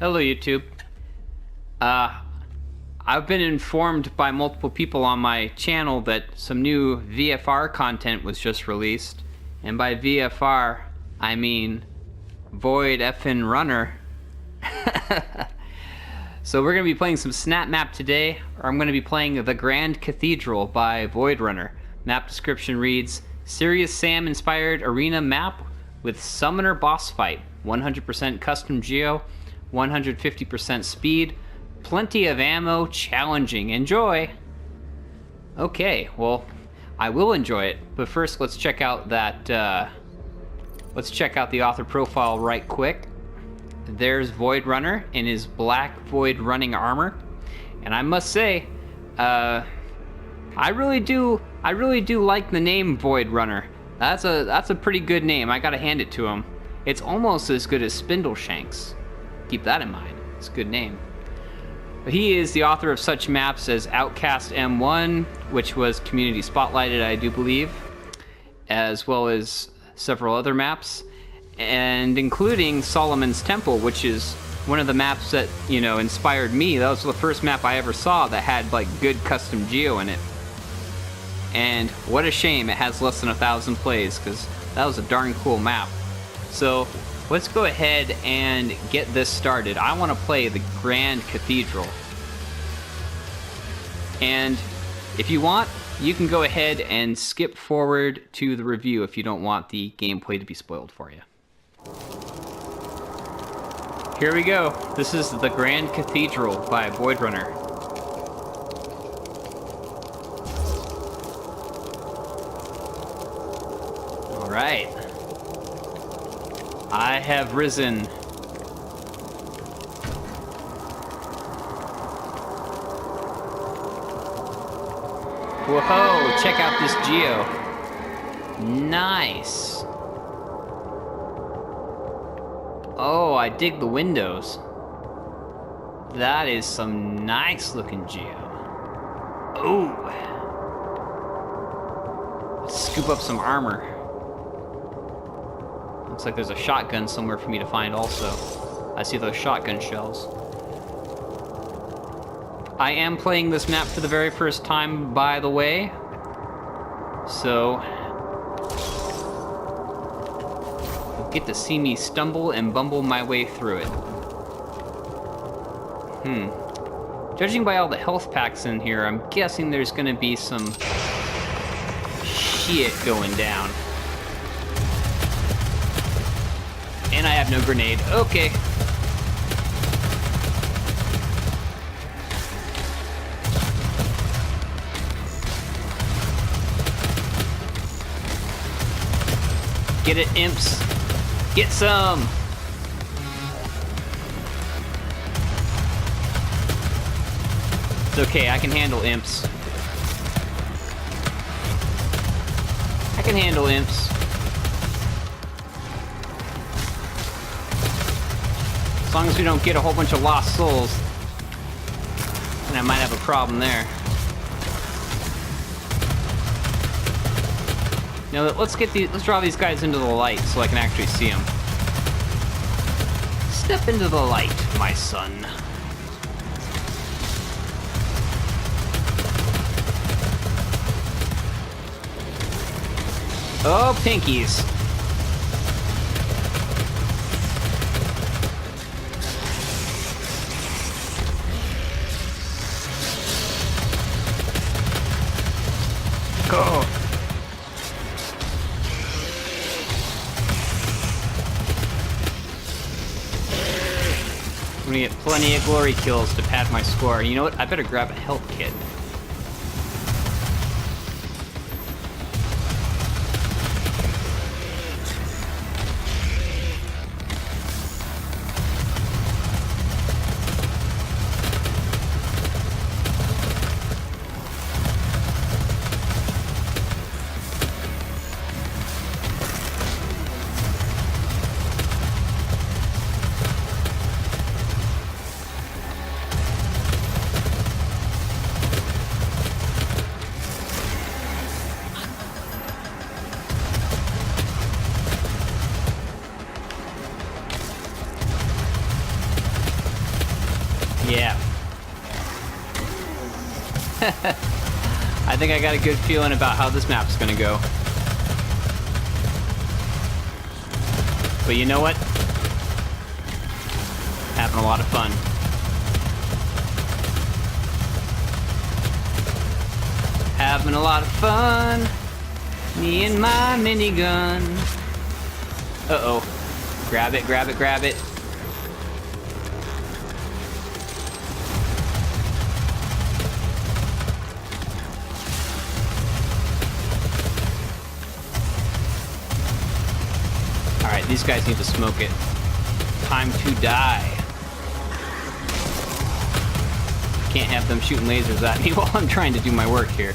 Hello, YouTube. I've been informed by multiple people on my channel that some new VFR content was just released. And by VFR, I mean Void Effin' Runner. So we're going to be playing some Snapmap today, or I'm going to be playing The Grand Cathedral by Void Runner. Map description reads, Serious Sam inspired arena map with summoner boss fight, 100% custom geo, 150% speed, plenty of ammo, challenging. Enjoy! Okay, well, I will enjoy it, but first let's check out that, let's check out the author profile right quick. There's Void Runner in his black Void running armor, and I must say, I really do like the name Void Runner. That's a pretty good name. I gotta hand it to him. It's almost as good as Spindleshanks. Keep that in mind. It's a good name. But he is the author of such maps as Outcast M1, which was community spotlighted, I do believe, as well as several other maps, and including Solomon's Temple, which is one of the maps that, you know, inspired me. That was the first map I ever saw that had like good custom geo in it. And what a shame it has less than 1,000 plays, because that was a darn cool map. So let's go ahead and get this started. I want to play the Grand Cathedral. And if you want, you can go ahead and skip forward to the review if you don't want the gameplay to be spoiled for you. Here we go. This is the Grand Cathedral by Void Runner. Alright. I have risen. Whoa, check out this geo. Nice. Oh, I dig the windows. That is some nice looking geo. Oh. Let's scoop up some armor. Looks like there's a shotgun somewhere for me to find also. I see those shotgun shells. I am playing this map for the very first time, by the way. So you'll get to see me stumble and bumble my way through it. Judging by all the health packs in here, I'm guessing there's gonna be some shit going down. And I have no grenade. Okay. Get it, imps. Get some. It's okay, I can handle imps. I can handle imps. As long as we don't get a whole bunch of lost souls, then I might have a problem there. Now let's draw these guys into the light so I can actually see them. Step into the light, my son. Oh, pinkies. Go. I'm gonna get plenty of glory kills to pad my score. You know what? I better grab a health kit. Yeah. I think I got a good feeling about how this map's gonna go. But you know what? Having a lot of fun. Having a lot of fun. Me and my minigun. Uh-oh. Grab it, grab it, grab it. Alright, these guys need to smoke it. Time to die. Can't have them shooting lasers at me while I'm trying to do my work here.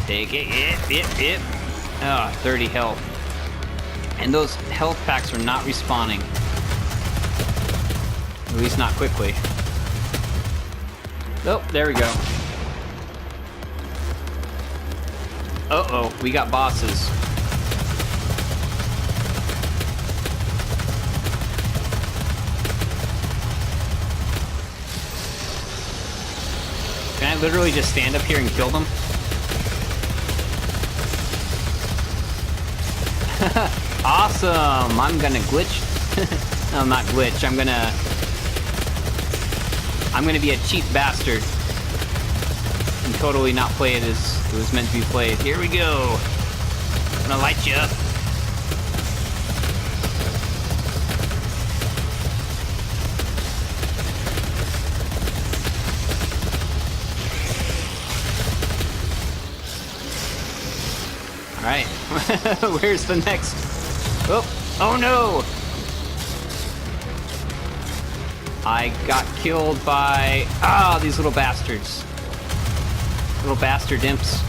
Take it, yep. Oh, 30 health. And those health packs are not respawning. At least not quickly. Oh, there we go. Uh-oh, we got bosses. Can I literally just stand up here and kill them? Awesome! I'm gonna glitch. No, not glitch. I'm gonna be a cheap bastard and totally not play it as it was meant to be played. Here we go. I'm gonna light you up. Alright, where's the next? Oh no! I got killed by, these little bastards. Little bastard imps.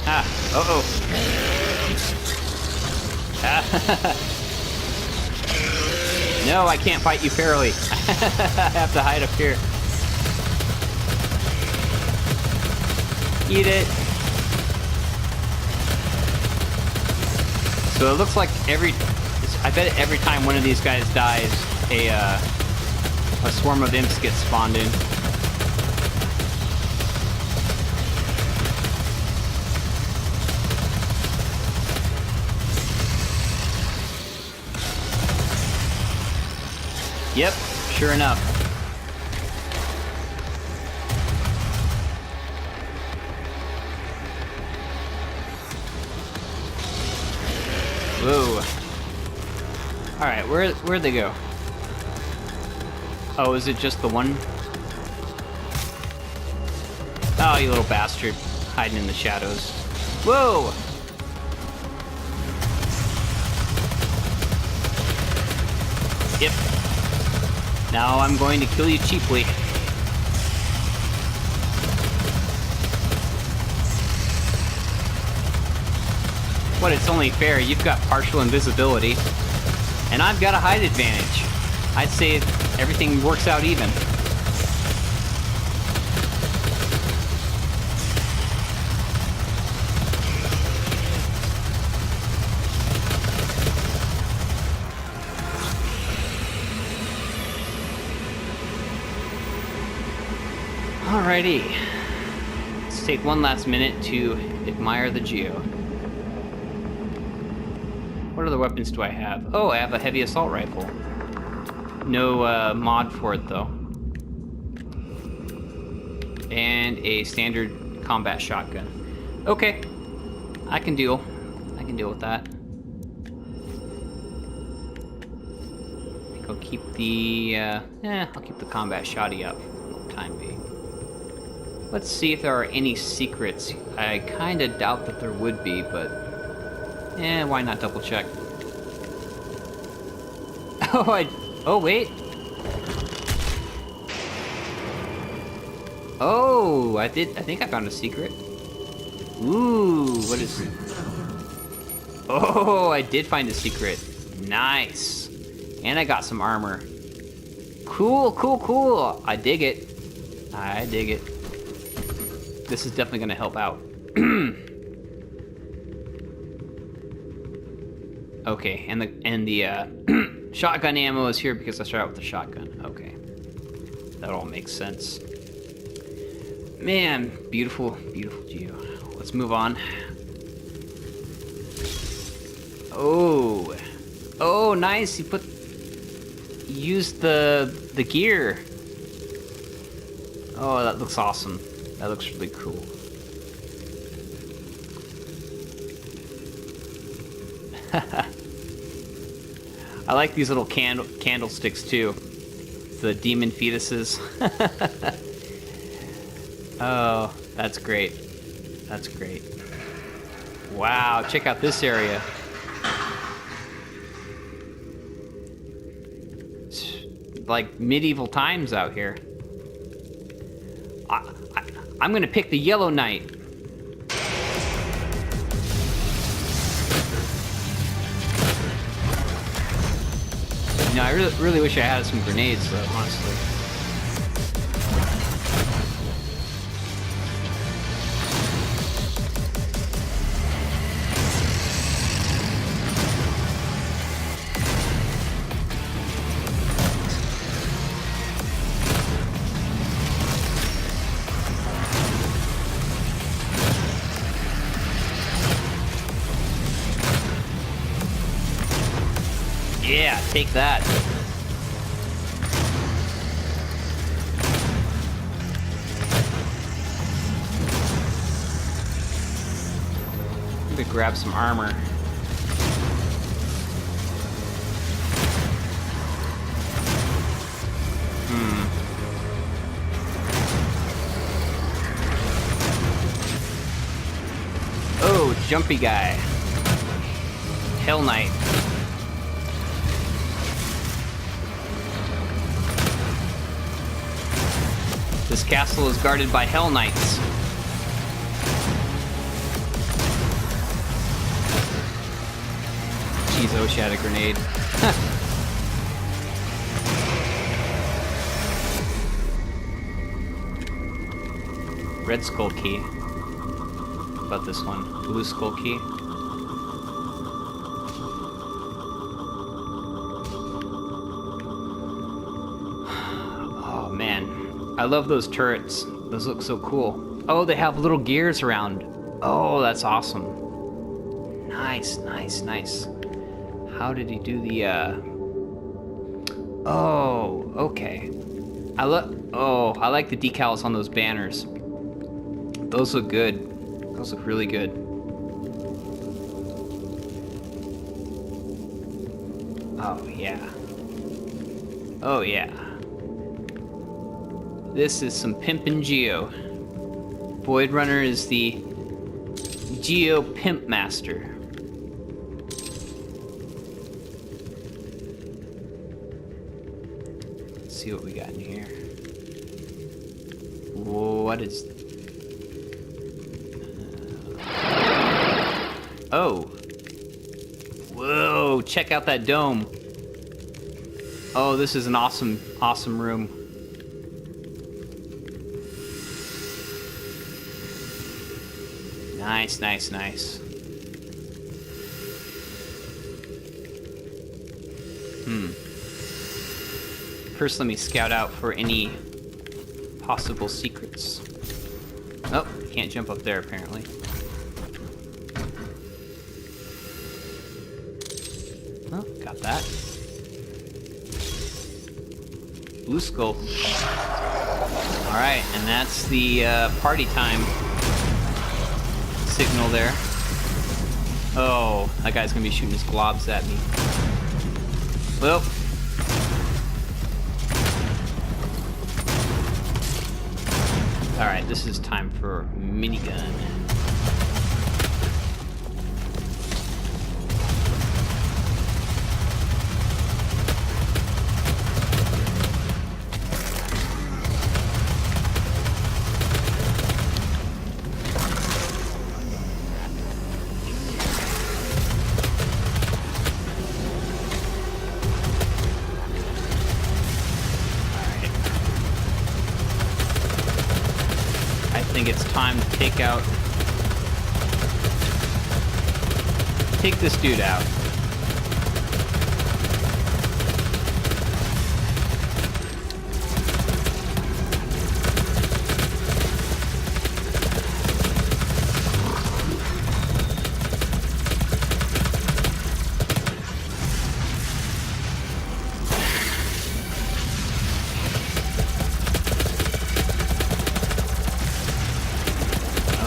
Uh-oh. No, I can't fight you fairly. I have to hide up here. Eat it. So it looks like I bet every time one of these guys dies, a swarm of imps gets spawned in. Yep, sure enough. Whoa. Alright, where'd they go? Oh, is it just the one? Oh, you little bastard. Hiding in the shadows. Whoa! Yep. Now I'm going to kill you cheaply. What, it's only fair. You've got partial invisibility, and I've got a height advantage. I'd say everything works out even. Alrighty. Let's take one last minute to admire the geo. What other weapons do I have? Oh, I have a heavy assault rifle. No mod for it, though. And a standard combat shotgun. Okay. I can deal with that. I think I'll keep the, I'll keep the combat shotty up for the time being. Let's see if there are any secrets. I kinda doubt that there would be, but why not double check? Oh, wait. Oh, I think I found a secret. Ooh, what is it? Oh, I did find a secret. Nice. And I got some armor. Cool, cool, cool. I dig it. I dig it. This is definitely gonna help out. Okay, and the shotgun ammo is here because I started out with the shotgun. Okay. That all makes sense. Man, beautiful, beautiful Geo. Let's move on. Oh. Oh, nice. You used the gear. Oh, that looks awesome. That looks really cool. I like these little candlesticks too. The demon fetuses. Oh, that's great. That's great. Wow, check out this area. It's like medieval times out here. I'm gonna pick the Yellow Knight. You know, I really wish I had some grenades, though, honestly. Yeah, take that. I'm gonna grab some armor. Oh, jumpy guy. Hell Knight. This castle is guarded by Hell Knights. Jeez, I wish I had a grenade. Red skull key. What about this one? Blue skull key. Oh man. I love those turrets. Those look so cool. Oh, they have little gears around. Oh, that's awesome. Nice, nice, nice. How did he do the, Oh, okay. I like the decals on those banners. Those look good. Those look really good. Oh, yeah. Oh, yeah. This is some pimpin' Geo. Void Runner is the Geo Pimp Master. Let's see what we got in here. Whoa, what is... Oh. Whoa, check out that dome. Oh, this is an awesome, awesome room. Nice, nice, nice. First, let me scout out for any possible secrets. Oh, can't jump up there, apparently. Oh, got that. Blue skull. Alright, and that's the party time signal there. Oh, that guy's gonna be shooting his globs at me. Well. Alright, this is time for minigun. it's time to take this dude out.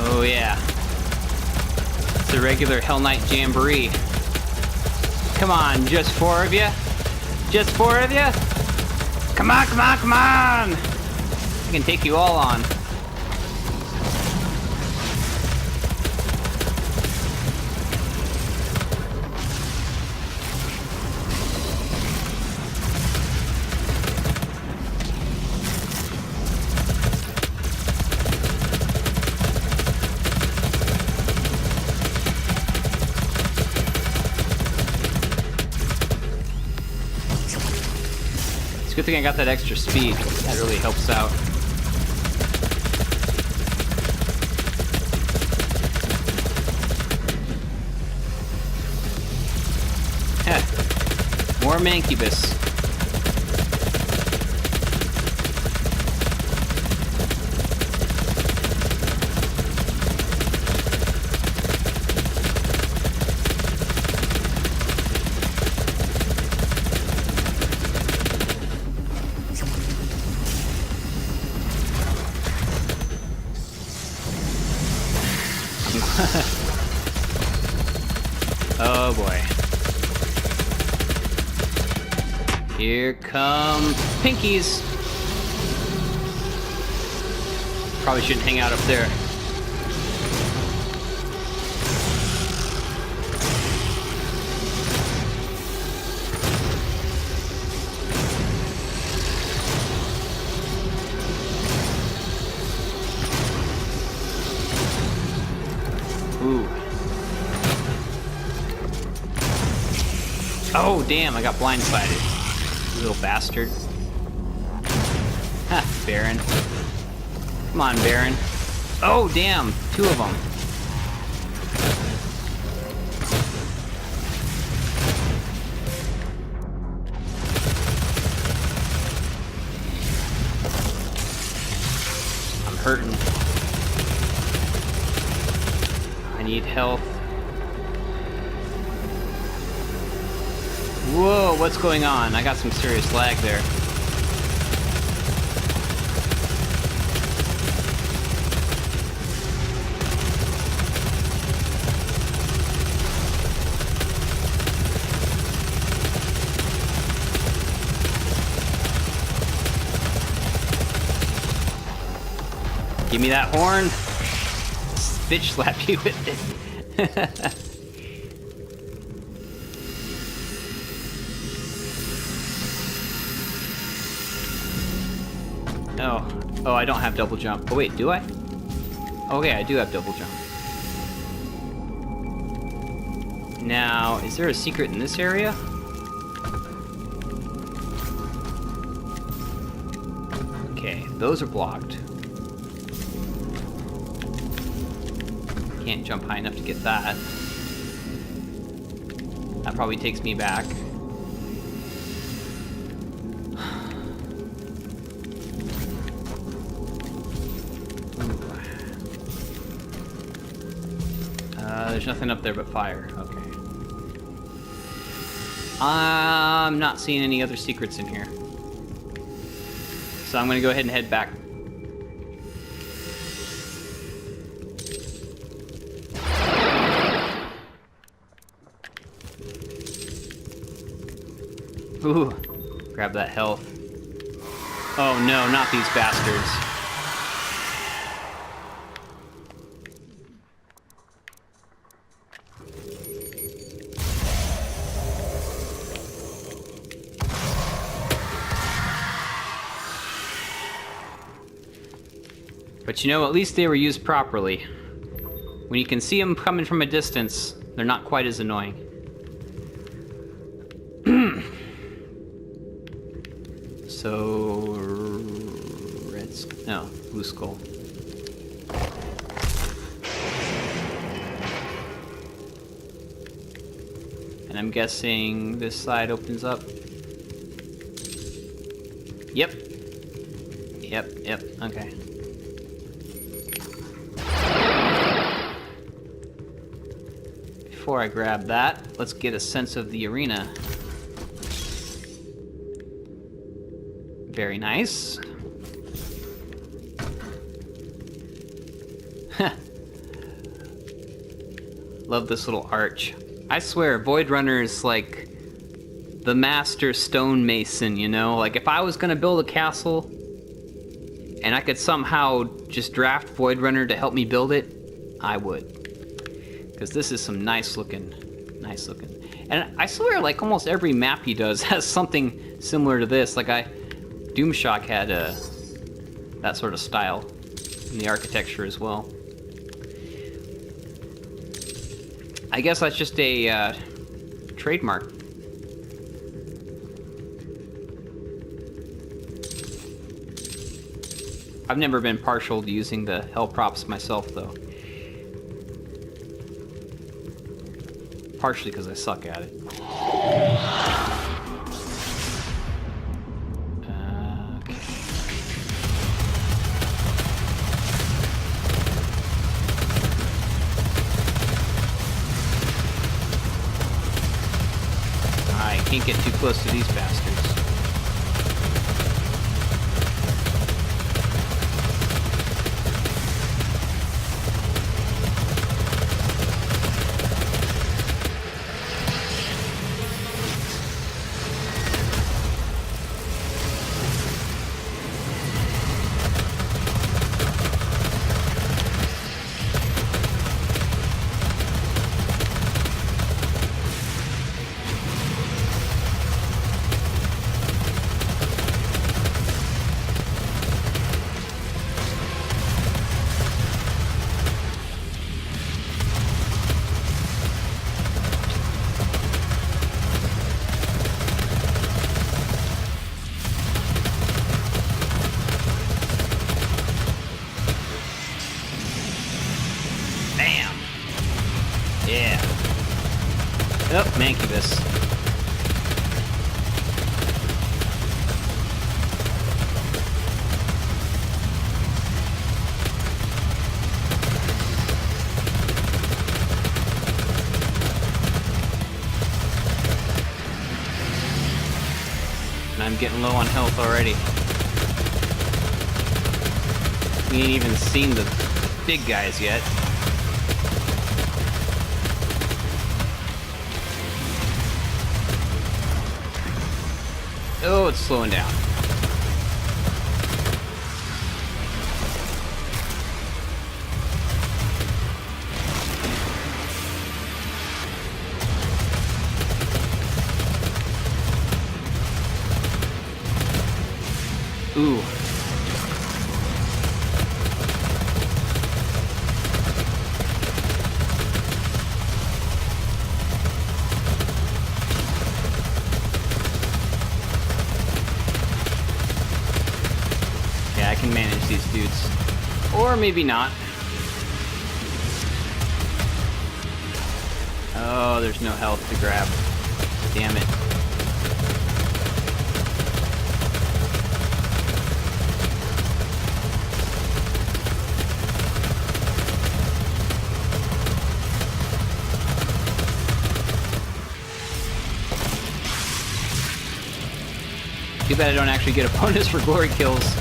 Oh yeah. It's a regular Hell Knight Jamboree. Come on, just 4 of you? Just 4 of you? Come on, come on, come on! I can take you all on. It's a good thing I got that extra speed. That really helps out. Heh. More Mancubus. Oh boy. Here come Pinkies. Probably shouldn't hang out up there. Ooh. Oh, damn, I got blindsided. You little bastard. Ha, Baron. Come on, Baron. Oh, damn, 2 of them. I'm hurting. I need health. Whoa, what's going on? I got some serious lag there. Give me that horn. Bitch slap you with it. Oh, I don't have double jump. Oh wait, do I? Okay, I do have double jump. Now, is there a secret in this area? Okay, those are blocked. Can't jump high enough to get that. That probably takes me back. There's nothing up there but fire. Okay. I'm not seeing any other secrets in here. So I'm gonna go ahead and head back. Ooh, grab that health. Oh no, not these bastards. But you know, at least they were used properly. When you can see them coming from a distance, they're not quite as annoying. So... blue skull. And I'm guessing this side opens up. Yep. Yep, okay. Before I grab that, let's get a sense of the arena. Very nice. Love this little arch. I swear, Void Runner is like the master stonemason, you know? Like, if I was gonna build a castle and I could somehow just draft Void Runner to help me build it, I would. Because this is some nice looking. And I swear, like, almost every map he does has something similar to this. Like, Doomshock had that sort of style in the architecture as well. I guess that's just a trademark. I've never been partial to using the hell props myself, though. Partially because I suck at it. Okay. I can't get too close to these bastards. Yeah. Oh, Mancubus. And I'm getting low on health already. We ain't even seen the big guys yet. Oh, it's slowing down. Ooh. I can manage these dudes. Or maybe not. Oh, there's no health to grab. Damn it. Too bad I don't actually get a bonus for glory kills.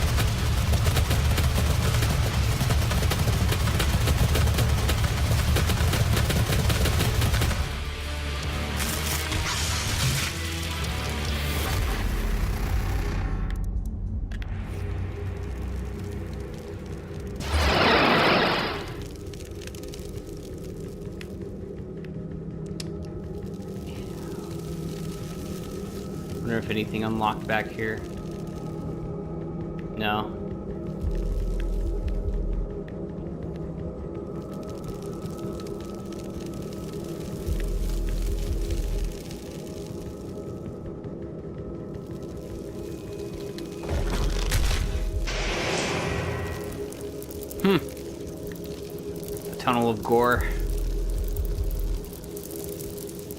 Wonder if anything unlocked back here. No. A tunnel of gore.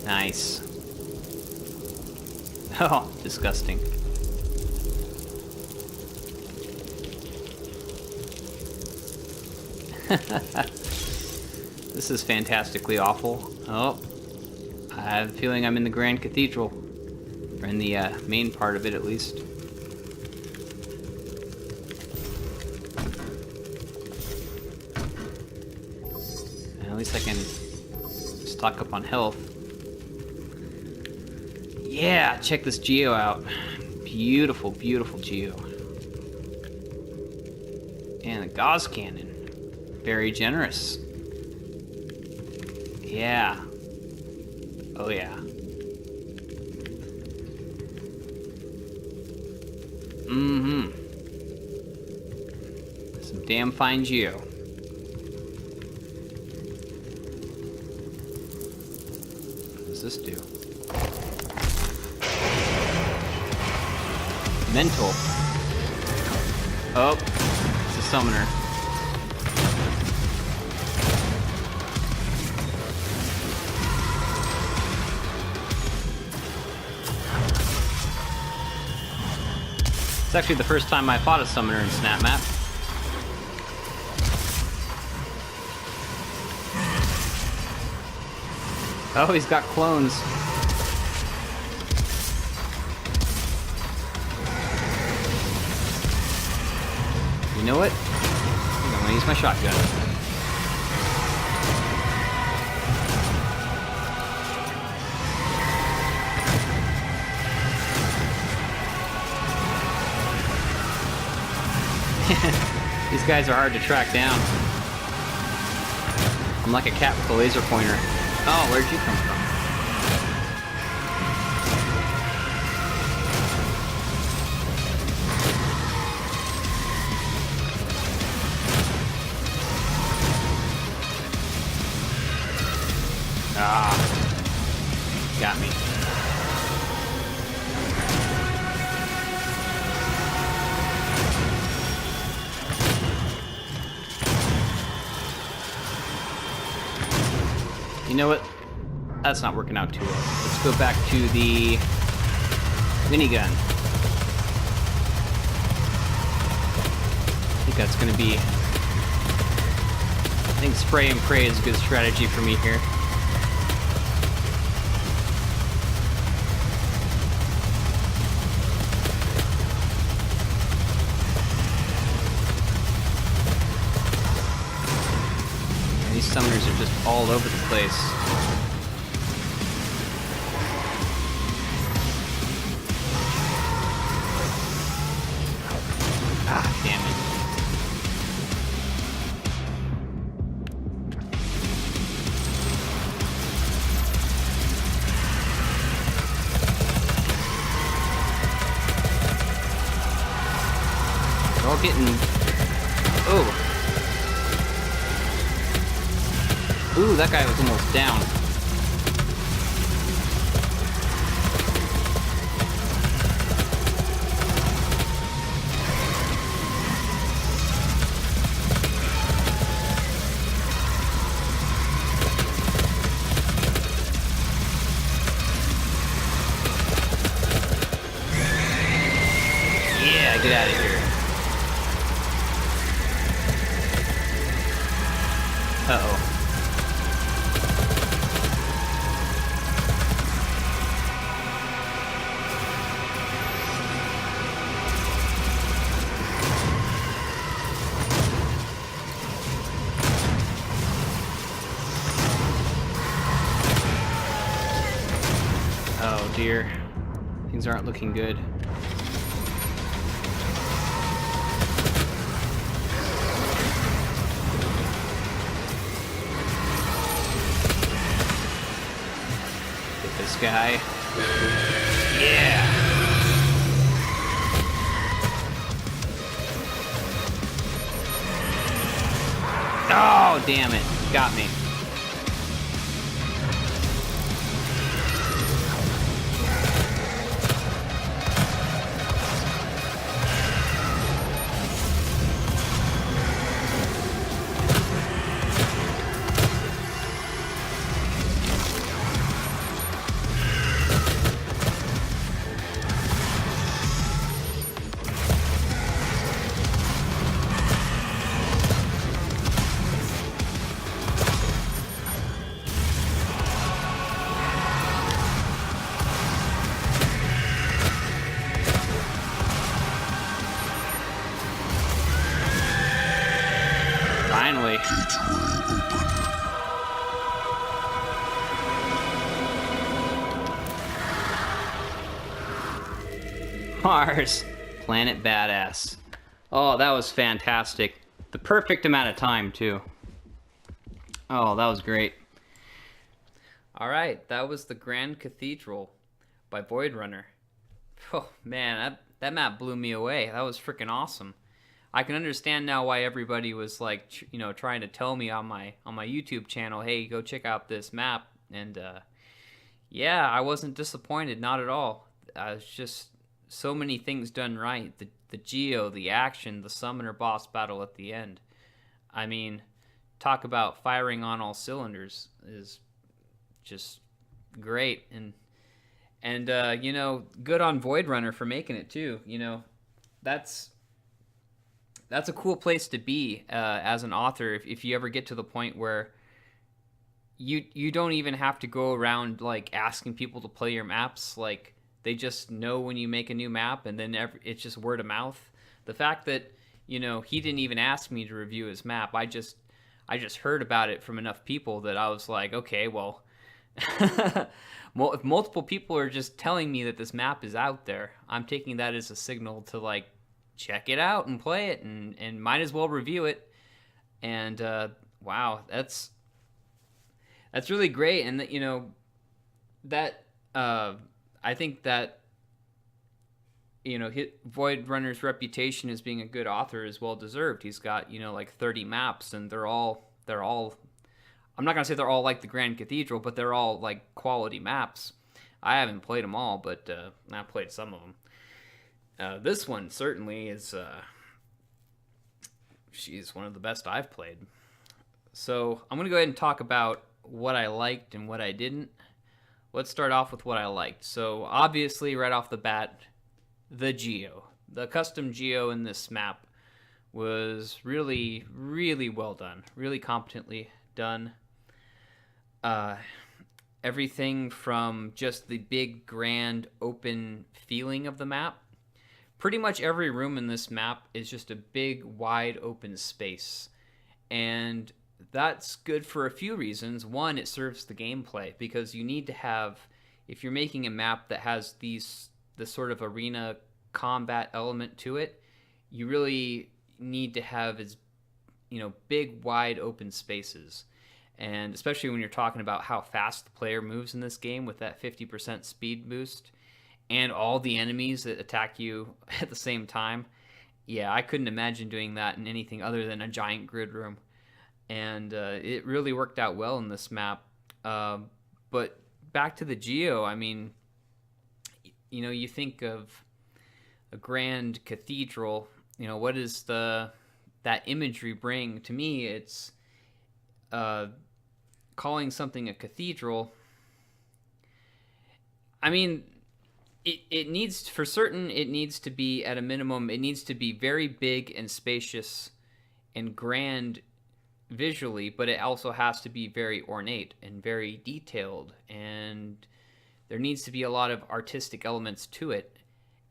Nice. Oh, disgusting. This is fantastically awful. Oh, I have a feeling I'm in the Grand Cathedral. Or in the main part of it, at least. At least I can stock up on health. Yeah, check this geo out. Beautiful, beautiful geo. And the Gauss cannon. Very generous. Yeah. Oh yeah. Mm-hmm. Some damn fine geo. What does this do? Mental. Oh, it's a summoner. It's actually the first time I fought a summoner in Snapmap. Oh, he's got clones. You know what? I'm gonna use my shotgun. These guys are hard to track down. I'm like a cat with a laser pointer. Oh, where'd you come from? Ah, got me. You know what? That's not working out too well. Let's go back to the minigun. I think that's gonna be... I think spray and pray is a good strategy for me here. These summoners are just all over the place. Ah, damn it. They're all getting... Oh. Ooh, that guy was almost down. Yeah, get out of here. Uh-oh. Oh dear. Things aren't looking good. Get this guy. Yeah! Oh, damn it. Got me. Mars. Planet Badass. Oh, that was fantastic. The perfect amount of time, too. Oh, that was great. Alright, that was the Grand Cathedral by Void Runner. Oh, man, that map blew me away. That was freaking awesome. I can understand now why everybody was like, trying to tell me on my YouTube channel, hey, go check out this map. And yeah, I wasn't disappointed, not at all. It's just so many things done right. The geo, the action, the summoner boss battle at the end. I mean, talk about firing on all cylinders is just great. And good on Void Runner for making it too. That's a cool place to be as an author if you ever get to the point where you don't even have to go around like asking people to play your maps. Like, they just know when you make a new map, and then it's just word of mouth. The fact that he didn't even ask me to review his map, I just heard about it from enough people that I was like, okay, well, well, if multiple people are just telling me that this map is out there, I'm taking that as a signal to like check it out and play it, and might as well review it. And wow, that's really great. And that I think that Void Runner's reputation as being a good author is well deserved. He's got like 30 maps, and they're all I'm not gonna say they're all like the Grand Cathedral, but they're all like quality maps. I haven't played them all, but I've played some of them. This one certainly is she's one of the best I've played. So I'm gonna go ahead and talk about what I liked and what I didn't. Let's start off with what I liked. So obviously, right off the bat, the geo. The custom geo in this map was really, really well done. Really competently done. Everything from just the big, grand, open feeling of the map. Pretty much every room in this map is just a big, wide, open space. And that's good for a few reasons. One, it serves the gameplay, because you need to have, if you're making a map that has this sort of arena combat element to it, you really need to have as big, wide, open spaces. And especially when you're talking about how fast the player moves in this game with that 50% speed boost and all the enemies that attack you at the same time. Yeah, I couldn't imagine doing that in anything other than a giant grid room. And it really worked out well in this map. But back to the geo, I mean, you think of a grand cathedral, what does that imagery bring? To me, it's calling something a cathedral. I mean, it needs, for certain, it needs to be, at a minimum, it needs to be very big and spacious and grand visually, but it also has to be very ornate and very detailed, and there needs to be a lot of artistic elements to it.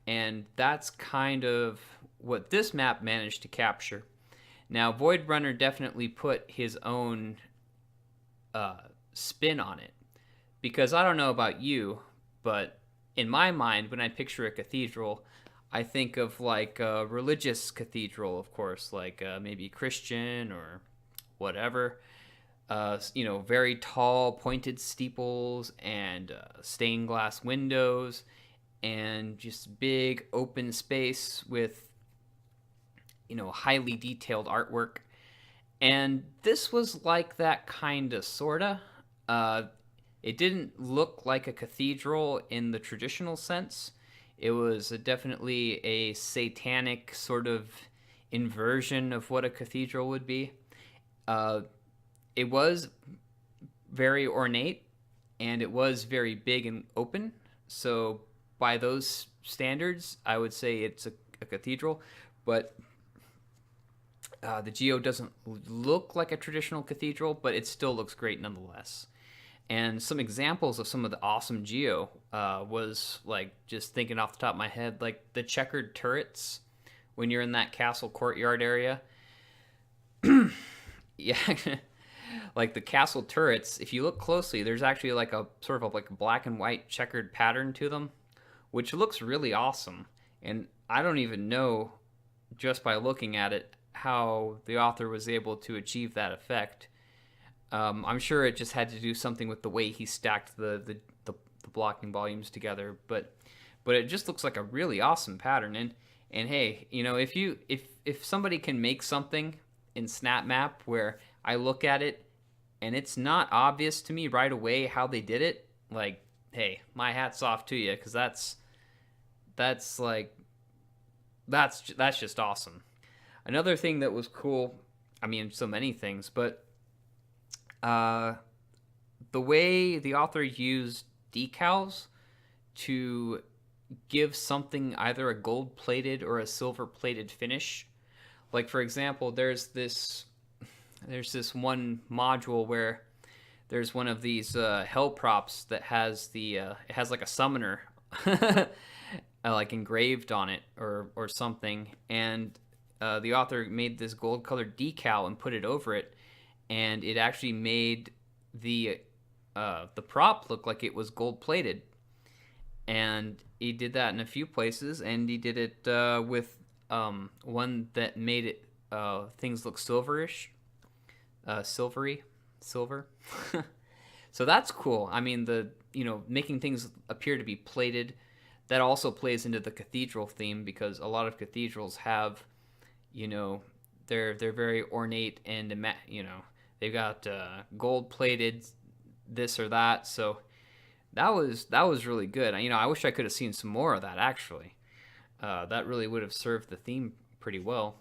And that's kind of what this map managed to capture. Now, Void Runner definitely put his own spin on it, because I don't know about you, but in my mind, when I picture a cathedral, I think of like a religious cathedral, of course, like maybe Christian or whatever. Very tall, pointed steeples and stained glass windows, and just big open space with highly detailed artwork. And this was like that kind of, sorta. It didn't look like a cathedral in the traditional sense. It was definitely a satanic sort of inversion of what a cathedral would be. It was very ornate, and it was very big and open. So by those standards, I would say it's a cathedral. But the geo doesn't look like a traditional cathedral, but it still looks great nonetheless. And some examples of some of the awesome geo was, like, just thinking off the top of my head, like the checkered turrets when you're in that castle courtyard area. Yeah, like the castle turrets, if you look closely, there's actually like a sort of like a black and white checkered pattern to them, which looks really awesome. And I don't even know, just by looking at it, how the author was able to achieve that effect. I'm sure it just had to do something with the way he stacked the blocking volumes together, but it just looks like a really awesome pattern. And hey, if somebody can make something in Snapmap where I look at it and it's not obvious to me right away how they did it, like, hey, my hat's off to you, because that's just awesome. Another thing that was cool, I mean, so many things, but the way the author used decals to give something either a gold-plated or a silver-plated finish. Like, for example, there's this one module where there's one of these hell props that has it has like a summoner like engraved on it or something, and the author made this gold-colored decal and put it over it, and it actually made the prop look like it was gold-plated. And he did that in a few places, and he did it with one that made it things look silver. So that's cool. I mean, making things appear to be plated, that also plays into the cathedral theme, because a lot of cathedrals have, they're very ornate, and they've got gold plated this or that. So that was really good. I wish I could have seen some more of that, actually. That really would have served the theme pretty well.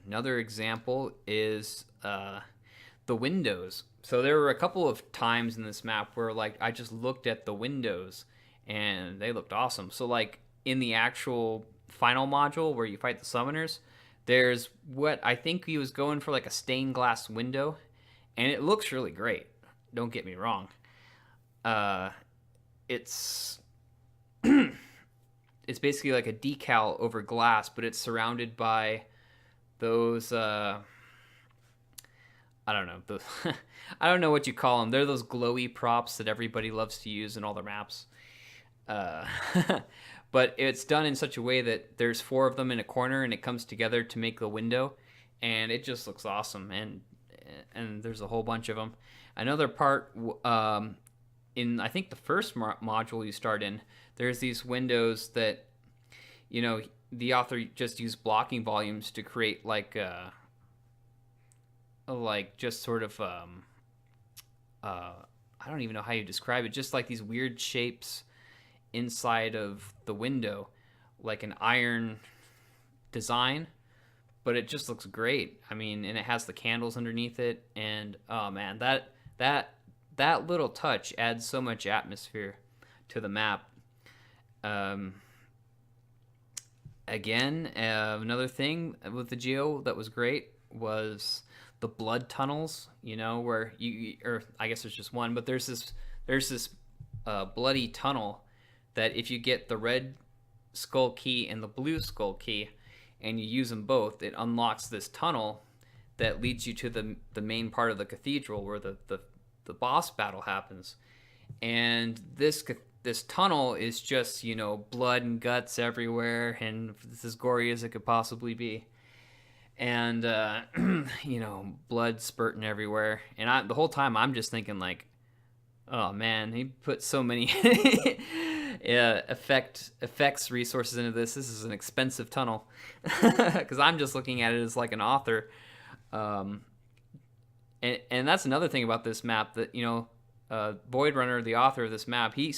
Another example is the windows. So there were a couple of times in this map where, like, I just looked at the windows and they looked awesome. So, like, in the actual final module where you fight the summoners, there's what I think he was going for, like a stained glass window, and it looks really great. Don't get me wrong. It's it's basically like a decal over glass, but it's surrounded by those I don't know, those I don't know what you call them. They're those glowy props that everybody loves to use in all their maps. But it's done in such a way that there's 4 of them in a corner, and it comes together to make the window, and it just looks awesome. And there's a whole bunch of them. Another part, in I think the first module you start in, there's these windows that, the author just used blocking volumes to create like just sort of I don't even know how you describe it, just like these weird shapes inside of the window, like an iron design, but it just looks great. I mean, and it has the candles underneath it, and oh man, that little touch adds so much atmosphere to the map. Again, another thing with the Geo that was great was the blood tunnels, where or I guess there's just one, but there's this bloody tunnel that if you get the red skull key and the blue skull key and you use them both, it unlocks this tunnel that leads you to the main part of the cathedral where the boss battle happens. And this tunnel is just, blood and guts everywhere, and it's as gory as it could possibly be. And, blood spurting everywhere. And the whole time I'm just thinking, like, oh man, he put so many effects resources into this. This is an expensive tunnel. Because I'm just looking at it as like an author. And that's another thing about this map that, Void Runner, the author of this map, he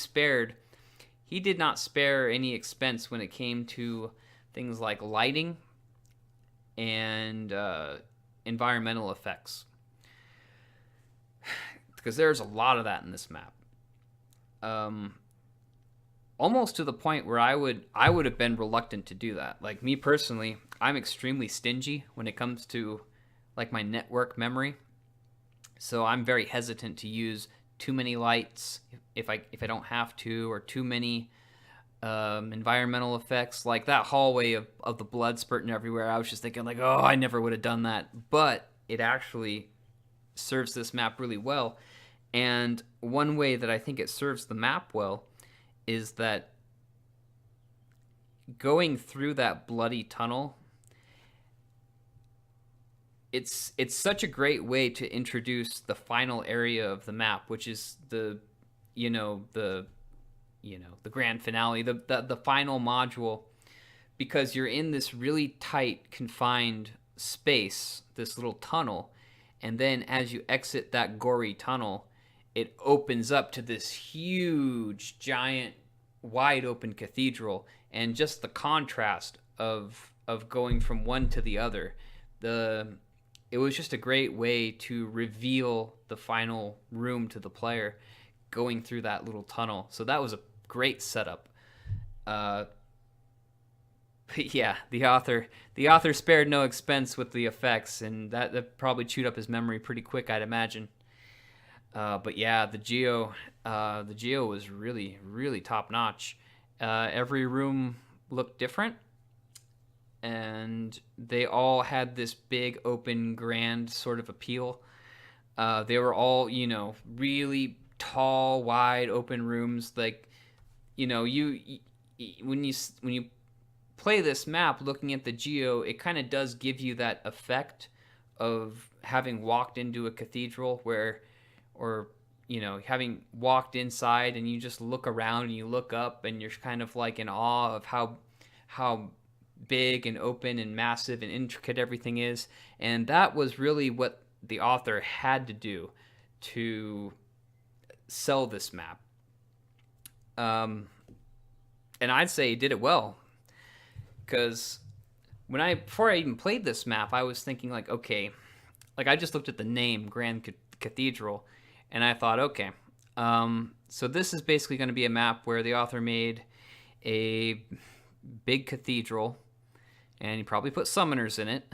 did not spare any expense when it came to things like lighting and environmental effects, because there's a lot of that in this map. Almost to the point where I would have been reluctant to do that. Like, me personally, I'm extremely stingy when it comes to like my network memory, so I'm very hesitant to use too many lights if I don't have to, or too many environmental effects, like that hallway of the blood spurting everywhere. I was just thinking, like, oh, I never would have done that, but it actually serves this map really well. And one way that I think it serves the map well is that going through that bloody tunnel, it's such a great way to introduce the final area of the map, which is the grand finale, the final module, because you're in this really tight, confined space, this little tunnel, and then as you exit that gory tunnel, it opens up to this huge, giant, wide open cathedral, and just the contrast of going from one to the other, it was just a great way to reveal the final room to the player, going through that little tunnel. So that was a great setup. But yeah, the author spared no expense with the effects, and that probably chewed up his memory pretty quick, I'd imagine. But yeah, the geo was really, really top notch. Every room looked different, and they all had this big, open, grand sort of appeal. They were all, really tall, wide, open rooms. Like, when you play this map, looking at the geo, it kind of does give you that effect of having walked into a cathedral or having walked inside, and you just look around and you look up and you're kind of like in awe of how big and open and massive and intricate everything is. And that was really what the author had to do to sell this map. And I'd say he did it well, because before I even played this map, I was thinking like, okay, like I just looked at the name Grand Cathedral, and I thought, okay, so this is basically going to be a map where the author made a big cathedral, and he probably put summoners in it.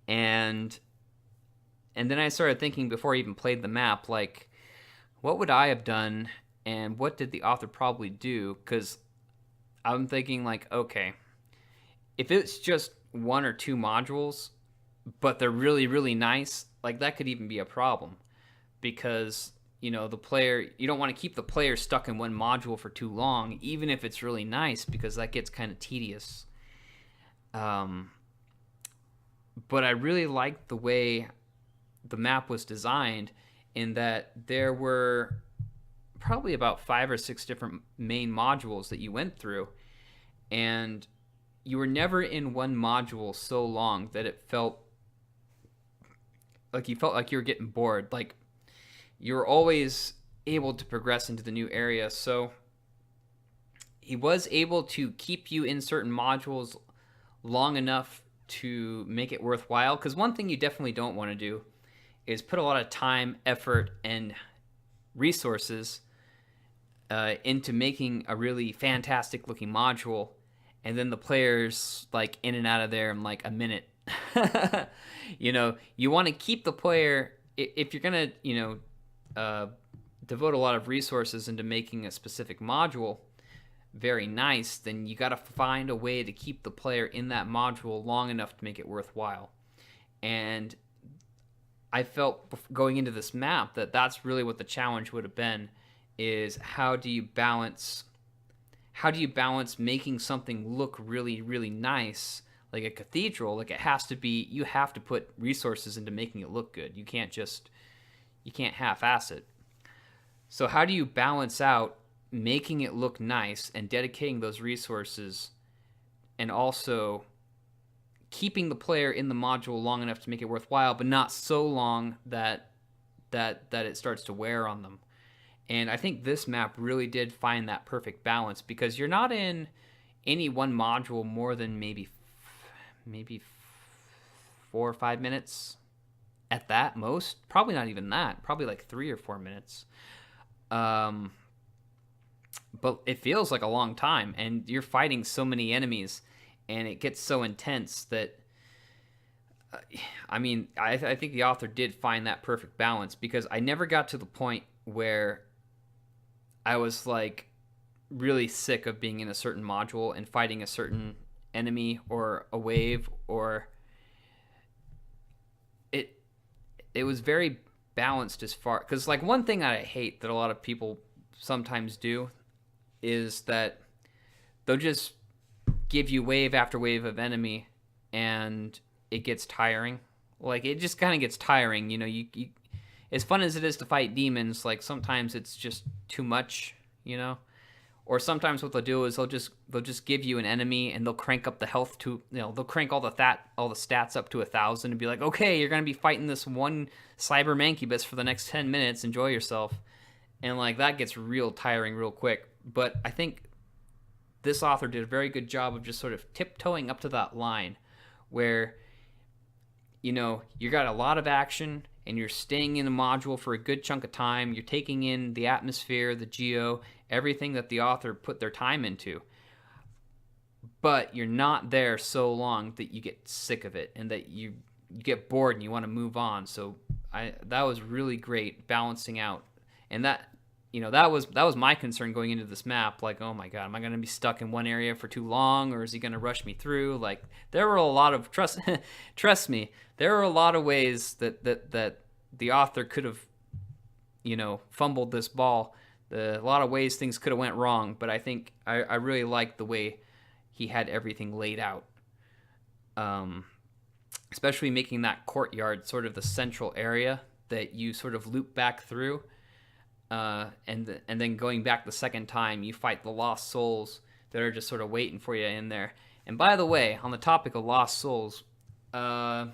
and then I started thinking, before I even played the map, like, what would I have done, and what did the author probably do? Because I'm thinking like, okay, if it's just one or two modules, but they're really, really nice, like that could even be a problem, because the player, you don't want to keep the player stuck in one module for too long, even if it's really nice, because that gets kind of tedious. But I really liked the way the map was designed, in that there were probably about 5 or 6 different main modules that you went through, and you were never in one module so long that it felt like you were getting bored. Like, you were always able to progress into the new area. So he was able to keep you in certain modules long enough to make it worthwhile. Because one thing you definitely don't want to do is put a lot of time, effort, and resources into making a really fantastic looking module, and then the player's like in and out of there in like a minute. You want to keep the player, if you're gonna devote a lot of resources into making a specific module very nice, then you got to find a way to keep the player in that module long enough to make it worthwhile. And I felt going into this map that that's really what the challenge would have been, is how do you balance making something look really, really nice, like a cathedral. Like, it has to be, you have to put resources into making it look good. You can't half-ass it. So how do you balance out making it look nice and dedicating those resources, and also keeping the player in the module long enough to make it worthwhile, but not so long that it starts to wear on them? And I think this map really did find that perfect balance, because you're not in any one module more than maybe 4 or 5 minutes at that most. Probably not even that. Probably like 3 or 4 minutes. But it feels like a long time, and you're fighting so many enemies, and it gets so intense that I think the author did find that perfect balance, because I never got to the point where I was like really sick of being in a certain module and fighting a certain enemy or a wave, or it was very balanced as far, because like one thing I hate that a lot of people sometimes do is that they'll just give you wave after wave of enemy, and it gets tiring. Like, it just kind of gets tiring. You as fun as it is to fight demons, like, sometimes it's just too much, Or sometimes what they'll do is they'll just give you an enemy, and they'll crank up the health to, they'll crank all the stats up to 1,000 and be like, okay, you're gonna be fighting this one cyber mancubus for the next 10 minutes. Enjoy yourself. And like, that gets real tiring real quick. But I think this author did a very good job of just sort of tiptoeing up to that line where, you got a lot of action and you're staying in a module for a good chunk of time. You're taking in the atmosphere, the geo, everything that the author put their time into. But you're not there so long that you get sick of it and that you get bored and you want to move on. So that was really great balancing out. And that was my concern going into this map. Like, oh my God, am I going to be stuck in one area for too long, or is he going to rush me through? Like, there were a lot of trust me, there were a lot of ways that the author could have, fumbled this ball. A lot of ways things could have went wrong, but I think I really liked the way he had everything laid out. Especially making that courtyard sort of the central area that you sort of loop back through. And then going back the second time, you fight the lost souls that are just sort of waiting for you in there. And by the way, on the topic of lost souls, 99%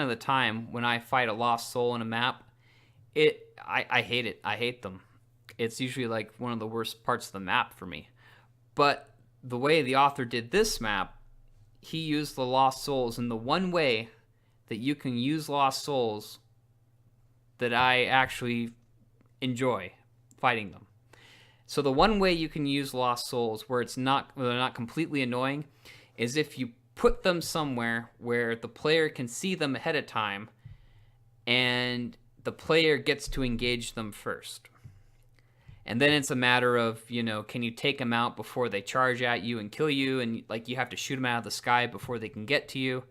of the time when I fight a lost soul in a map, I hate it. I hate them. It's usually like one of the worst parts of the map for me. But the way the author did this map, he used the lost souls in the one way that you can use lost souls that I actually enjoy fighting them. So the one way you can use lost souls where they're not completely annoying is if you put them somewhere where the player can see them ahead of time and the player gets to engage them first. And then it's a matter of, can you take them out before they charge at you and kill you, and like you have to shoot them out of the sky before they can get to you.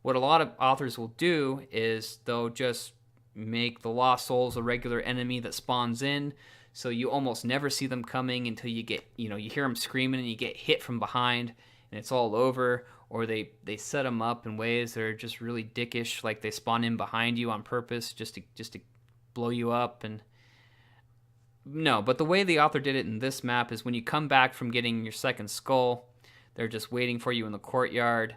What a lot of authors will do is they'll just make the lost souls a regular enemy that spawns in, so you almost never see them coming until you get, you hear them screaming and you get hit from behind and it's all over. Or they set them up in ways that are just really dickish, like they spawn in behind you on purpose just to blow you up. And no, but the way the author did it in this map is when you come back from getting your second skull, they're just waiting for you in the courtyard.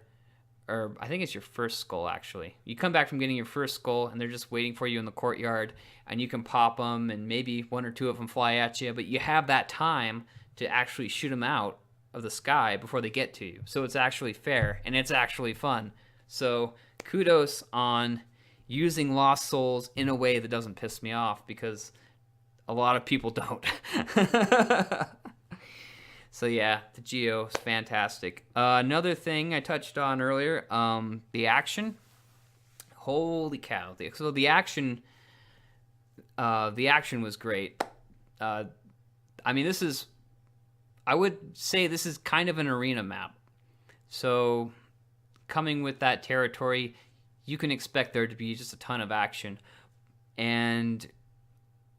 Or I think it's your first skull, actually. You come back from getting your first skull, and they're just waiting for you in the courtyard, and you can pop them, and maybe one or two of them fly at you, but you have that time to actually shoot them out of the sky before they get to you. So it's actually fair, and it's actually fun. So kudos on using lost souls in a way that doesn't piss me off, because a lot of people don't. So yeah, the Geo is fantastic. Another thing I touched on earlier, the action. Holy cow! So the action was great. I mean, I would say this is kind of an arena map. So coming with that territory, you can expect there to be just a ton of action. And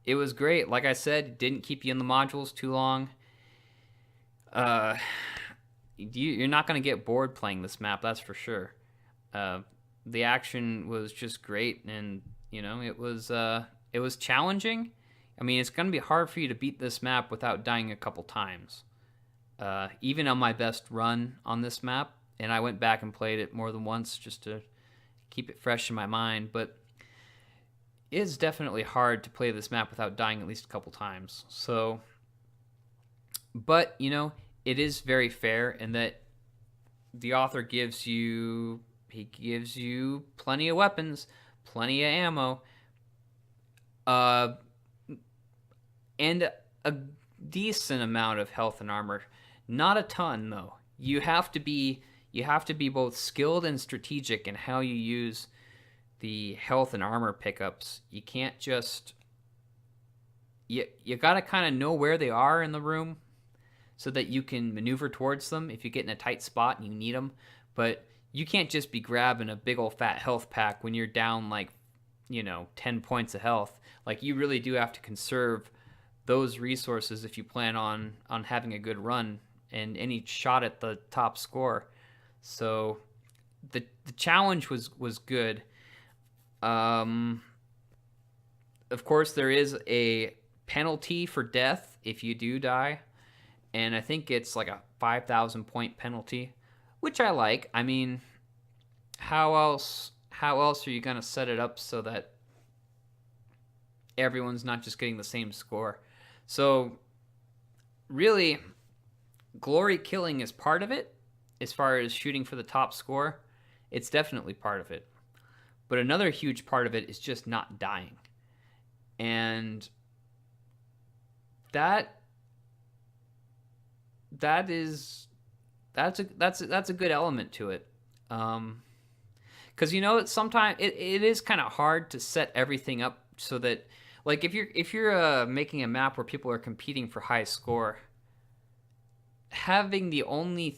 it was great. Like I said, it didn't keep you in the modules too long. You're not going to get bored playing this map, that's for sure. The action was just great, and it was challenging. I mean, it's going to be hard for you to beat this map without dying a couple times. Even on my best run on this map, and I went back and played it more than once just to keep it fresh in my mind, but it is definitely hard to play this map without dying at least a couple times. So, but it is very fair in that the author gives you plenty of weapons, plenty of ammo, and a decent amount of health and armor. Not a ton, though. You have to be both skilled and strategic in how you use the health and armor pickups. You can't just you got to kind of know where they are in the room so that you can maneuver towards them if you get in a tight spot and you need them. But you can't just be grabbing a big old fat health pack when you're down 10 points of health. Like, you really do have to conserve those resources if you plan on having a good run and any shot at the top score. So the challenge was good. Of course, there is a penalty for death if you do die, and I think it's like a 5,000 point penalty, which I like. I mean, how else are you gonna set it up so that everyone's not just getting the same score? So really, glory killing is part of it. As far as shooting for the top score, it's definitely part of it. But another huge part of it is just not dying. And that's a good element to it. Because sometimes it is kind of hard to set everything up so that, like, if you're making a map where people are competing for high score, having the only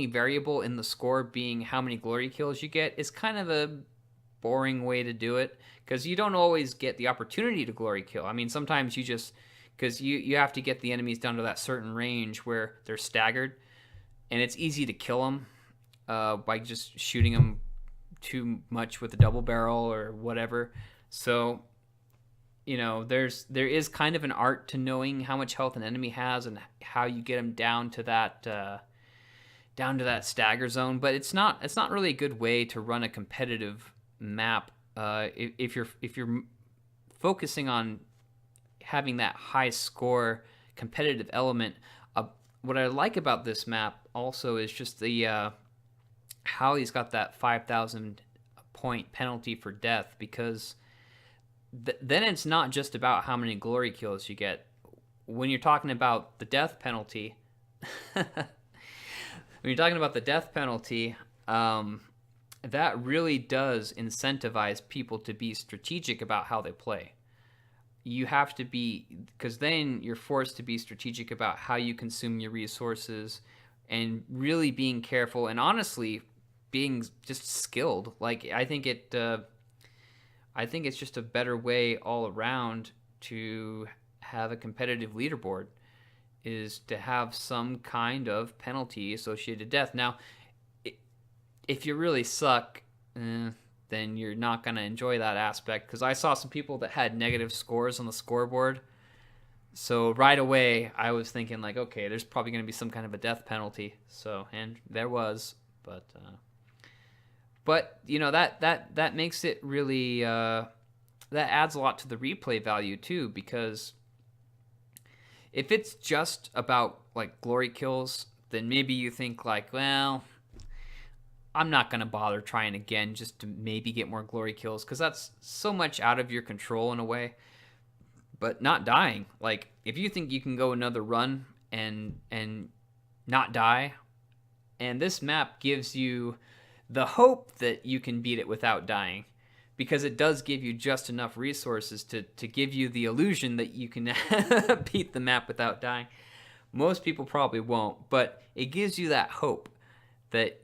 variable in the score being how many glory kills you get is kind of a boring way to do it, because you don't always get the opportunity to glory kill. I mean, sometimes you just, because you have to get the enemies down to that certain range where they're staggered, and it's easy to kill them by just shooting them too much with a double barrel or whatever. So there is kind of an art to knowing how much health an enemy has and how you get them down to that stagger zone. But it's not really a good way to run a competitive map if you're focusing on having that high score competitive element. What I like about this map also is just the how he's got that 5,000 point penalty for death, because then it's not just about how many glory kills you get. When you're talking about the death penalty, that really does incentivize people to be strategic about how they play. You have to be, because then you're forced to be strategic about how you consume your resources and really being careful and honestly being just skilled. Like, I think it's just a better way all around to have a competitive leaderboard, is to have some kind of penalty associated to death. Now, if you really suck, then you're not going to enjoy that aspect, because I saw some people that had negative scores on the scoreboard. So right away, I was thinking, like, okay, there's probably going to be some kind of a death penalty. So, and there was, but that makes it really, that adds a lot to the replay value too, because if it's just about like glory kills, then maybe you think like, well, I'm not going to bother trying again just to maybe get more glory kills, because that's so much out of your control in a way. But not dying, like, if you think you can go another run and not die, and this map gives you the hope that you can beat it without dying, because it does give you just enough resources to give you the illusion that you can beat the map without dying. Most people probably won't, but it gives you that hope that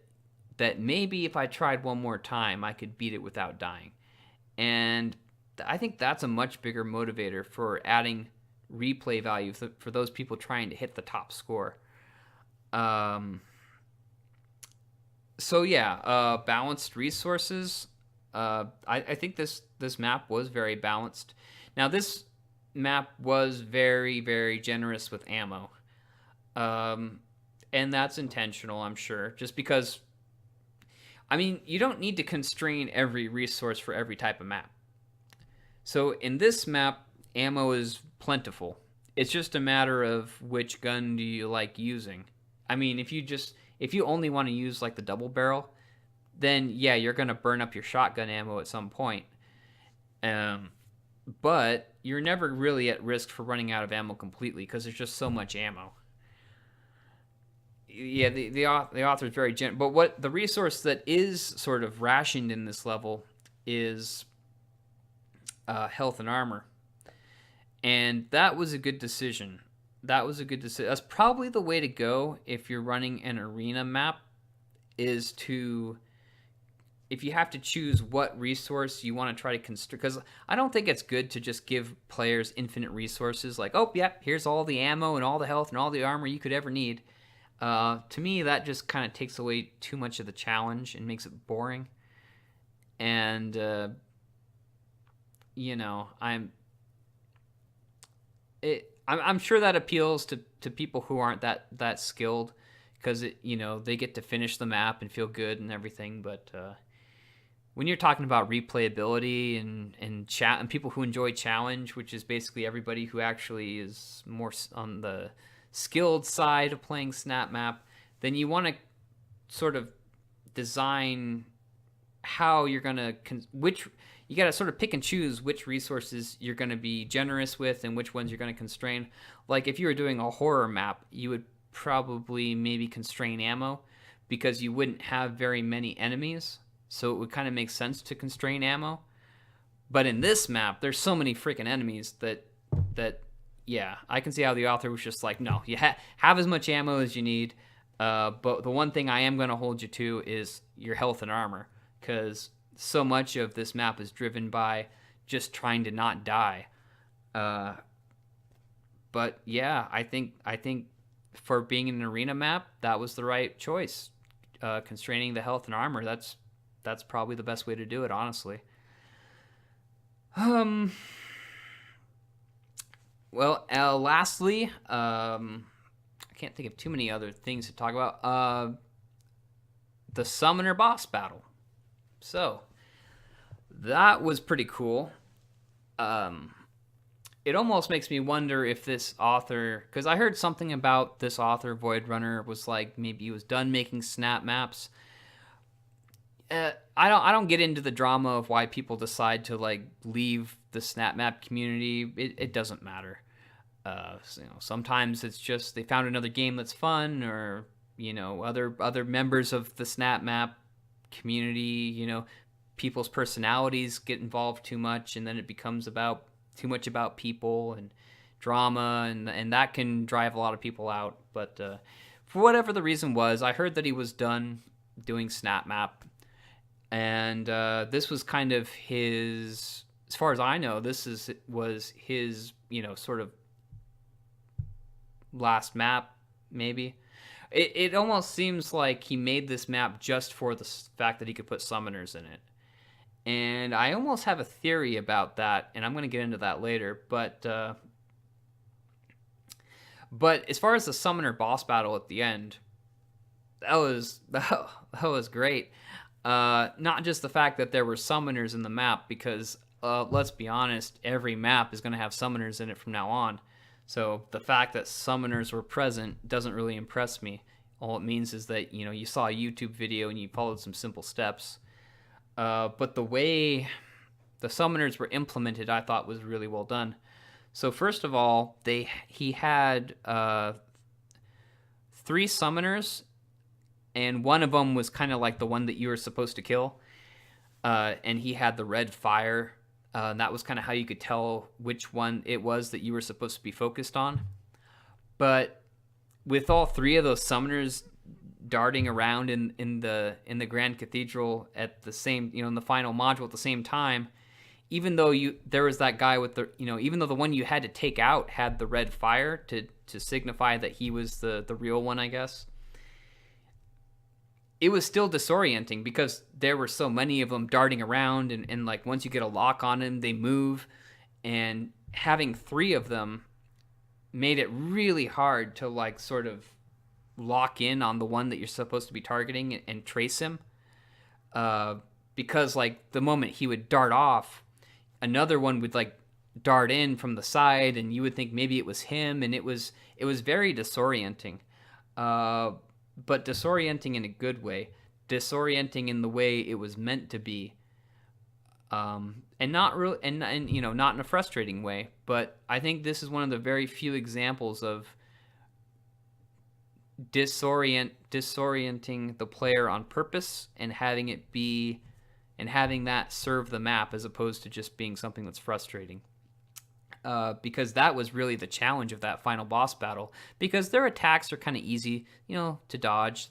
maybe if I tried one more time, I could beat it without dying. And I think that's a much bigger motivator for adding replay value for those people trying to hit the top score. So yeah, balanced resources. I think this map was very balanced. Now, this map was very, very generous with ammo. And that's intentional, I'm sure, just because, I mean, you don't need to constrain every resource for every type of map. So in this map, ammo is plentiful. It's just a matter of which gun do you like using. I mean, if you only want to use like the double barrel, then yeah, you're going to burn up your shotgun ammo at some point. But you're never really at risk for running out of ammo completely, because there's just so much ammo. Yeah, the author is very gentle. But what the resource that is sort of rationed in this level is health and armor. And that was a good decision. That's probably the way to go if you're running an arena map, is to, if you have to choose what resource you want to try to construct, because I don't think it's good to just give players infinite resources, like, oh, yeah, here's all the ammo and all the health and all the armor you could ever need. To me, that just kind of takes away too much of the challenge and makes it boring. And, I'm sure that appeals to people who aren't that skilled, because they get to finish the map and feel good and everything. But when you're talking about replayability and chat and people who enjoy challenge, which is basically everybody who actually is more on the skilled side of playing Snapmap, then you want to sort of design how you're going to you got to sort of pick and choose which resources you're going to be generous with and which ones you're going to constrain. Like if you were doing a horror map, you would probably maybe constrain ammo because you wouldn't have very many enemies. So it would kind of make sense to constrain ammo. But in this map, there's so many freaking enemies that yeah, I can see how the author was just like, no, you have as much ammo as you need. But the one thing I am going to hold you to is your health and armor, because so much of this map is driven by just trying to not die. But yeah, I think for being an arena map, that was the right choice. Constraining the health and armor, that's probably the best way to do it, honestly. Well, lastly, I can't think of too many other things to talk about. The summoner boss battle. So that was pretty cool. It almost makes me wonder if this author, because I heard something about this author, Void Runner, was like maybe he was done making snap maps. I don't get into the drama of why people decide to like leave the Snapmap community. It doesn't matter. Sometimes it's just they found another game that's fun, or other members of the Snapmap community, people's personalities get involved too much, and then it becomes too much about people and drama, and that can drive a lot of people out. But for whatever the reason was, I heard that he was done doing Snapmap, and this was kind of his, as far as I know, was his sort of last map, maybe. It almost seems like he made this map just for the fact that he could put summoners in it. And I almost have a theory about that, and I'm going to get into that later. But as far as the summoner boss battle at the end, that was great. Not just the fact that there were summoners in the map, because let's be honest, every map is going to have summoners in it from now on. So the fact that summoners were present doesn't really impress me. All it means is that you saw a YouTube video and you followed some simple steps. But the way the summoners were implemented, I thought was really well done. So first of all, he had 3 summoners, and one of them was kind of like the one that you were supposed to kill. And he had the red fire. And that was kind of how you could tell which one it was that you were supposed to be focused on. But with all 3 of those summoners darting around in the Grand Cathedral at the same, in the final module at the same time, even though there was that guy with the, even though the one you had to take out had the red fire to signify that he was the real one, I guess, it was still disorienting because there were so many of them darting around, and like once you get a lock on them, they move, and having 3 of them made it really hard to like sort of lock in on the one that you're supposed to be targeting and trace him, because like the moment he would dart off, another one would like dart in from the side, and you would think maybe it was him, and it was very disorienting. But disorienting in a good way, disorienting in the way it was meant to be, and not real, and not in a frustrating way. But I think this is one of the very few examples of disorienting the player on purpose and having it be, and having that serve the map as opposed to just being something that's frustrating. Because that was really the challenge of that final boss battle, because their attacks are kind of easy, to dodge.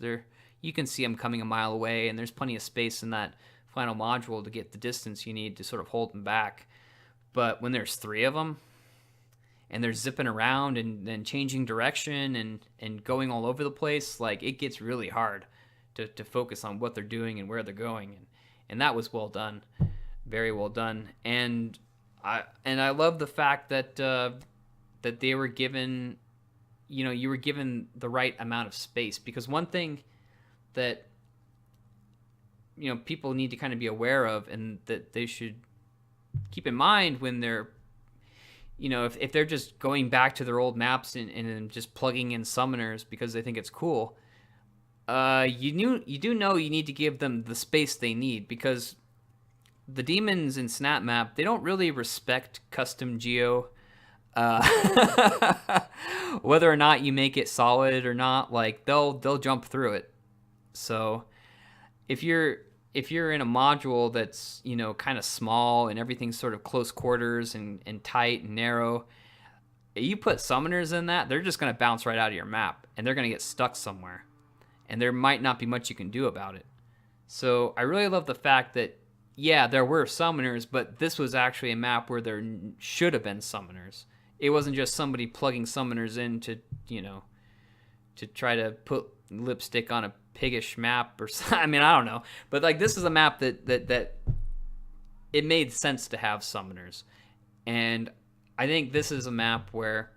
You can see them coming a mile away, and there's plenty of space in that final module to get the distance you need to sort of hold them back. But when there's 3 of them, and they're zipping around and changing direction and going all over the place, like, it gets really hard to focus on what they're doing and where they're going. And that was well done. Very well done. And I love the fact that that they were given, you were given the right amount of space. Because one thing that, people need to kind of be aware of, and that they should keep in mind when they're, if they're just going back to their old maps and just plugging in summoners because they think it's cool, you do know you need to give them the space they need, because the demons in Snapmap, they don't really respect custom geo. Whether or not you make it solid or not, like, they'll jump through it. So if you're in a module that's, kind of small and everything's sort of close quarters and tight and narrow, you put summoners in that, they're just going to bounce right out of your map, and they're going to get stuck somewhere. And there might not be much you can do about it. So I really love the fact that, yeah, there were summoners, but this was actually a map where there should have been summoners. It wasn't just somebody plugging summoners in to, to try to put lipstick on a piggish map or something. I mean, I don't know. But, like, this is a map that it made sense to have summoners. And I think this is a map where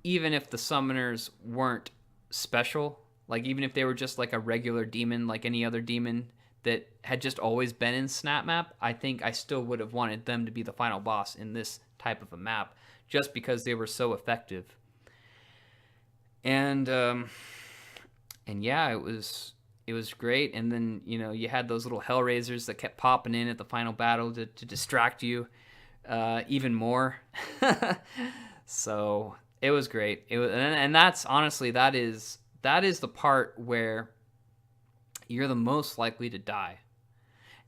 even if the summoners weren't special, like, even if they were just like a regular demon, like any other demon that had just always been in Snapmap, I think I still would have wanted them to be the final boss in this type of a map, just because they were so effective. And yeah, it was great. And then, you had those little Hellraisers that kept popping in at the final battle to distract you even more. So it was great. And that's honestly, that is the part where you're the most likely to die.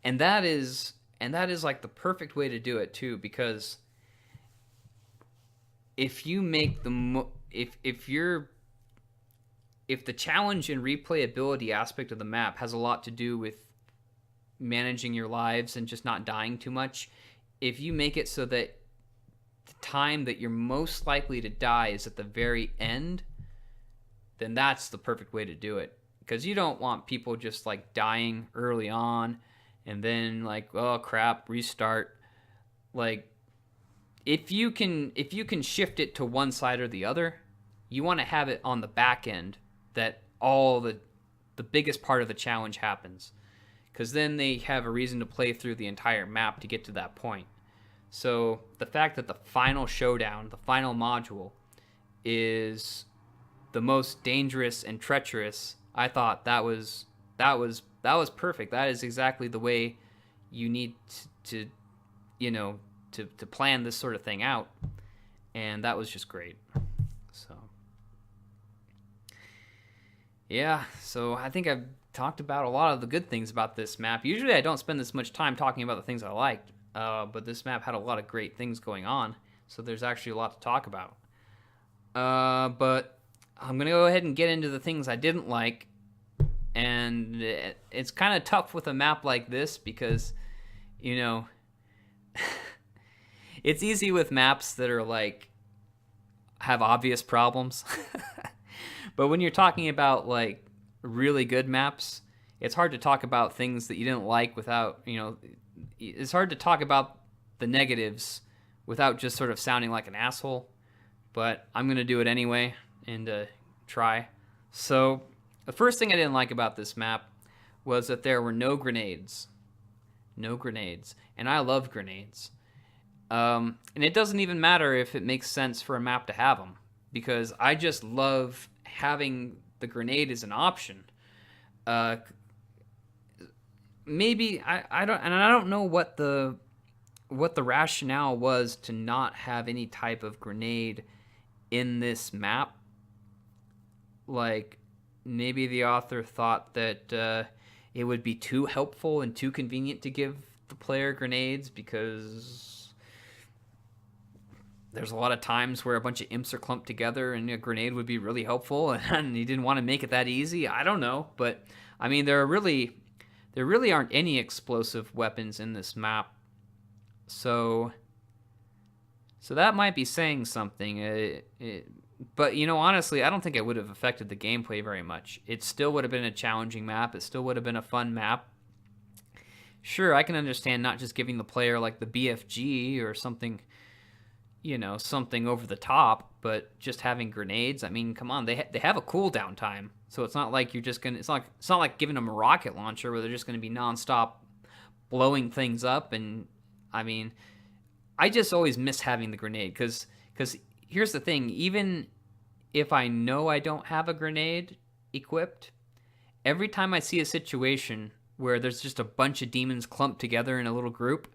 And that is like the perfect way to do it too, because if you make if the challenge and replayability aspect of the map has a lot to do with managing your lives and just not dying too much, if you make it so that the time that you're most likely to die is at the very end, then that's the perfect way to do it. Because you don't want people just, like, dying early on and then, like, oh crap, restart. Like, if you can shift it to one side or the other, you want to have it on the back end that all the biggest part of the challenge happens, because then they have a reason to play through the entire map to get to that point. So the fact that the final showdown, the final module, is the most dangerous and treacherous, I thought that was perfect. That is exactly the way you need to plan this sort of thing out, and that was just great. So yeah, so I think I've talked about a lot of the good things about this map. Usually I don't spend this much time talking about the things I liked, but this map had a lot of great things going on, so there's actually a lot to talk about. But I'm going to go ahead and get into the things I didn't like, and it's kind of tough with a map like this because, it's easy with maps that are, like, have obvious problems. But when you're talking about, like, really good maps, it's hard to talk about things that you didn't like without, it's hard to talk about the negatives without just sort of sounding like an asshole. But I'm going to do it anyway and try. So the first thing I didn't like about this map was that there were no grenades. No grenades. And I love grenades. And it doesn't even matter if it makes sense for a map to have them, because I just love having the grenade as an option. Maybe I don't know what the rationale was to not have any type of grenade in this map. Like, maybe the author thought that it would be too helpful and too convenient to give the player grenades, because there's a lot of times where a bunch of imps are clumped together and a grenade would be really helpful, and he didn't want to make it that easy. I don't know, but I mean, there are really there really aren't any explosive weapons in this map. So that might be saying something. But, honestly, I don't think it would have affected the gameplay very much. It still would have been a challenging map. It still would have been a fun map. Sure, I can understand not just giving the player, like, the BFG or something, something over the top, but just having grenades. I mean, come on, they have a cooldown time. So it's not like you're just going to... It's not like giving them a rocket launcher where they're just going to be nonstop blowing things up. And, I mean, I just always miss having the grenade because here's the thing. Even if I know I don't have a grenade equipped, every time I see a situation where there's just a bunch of demons clumped together in a little group,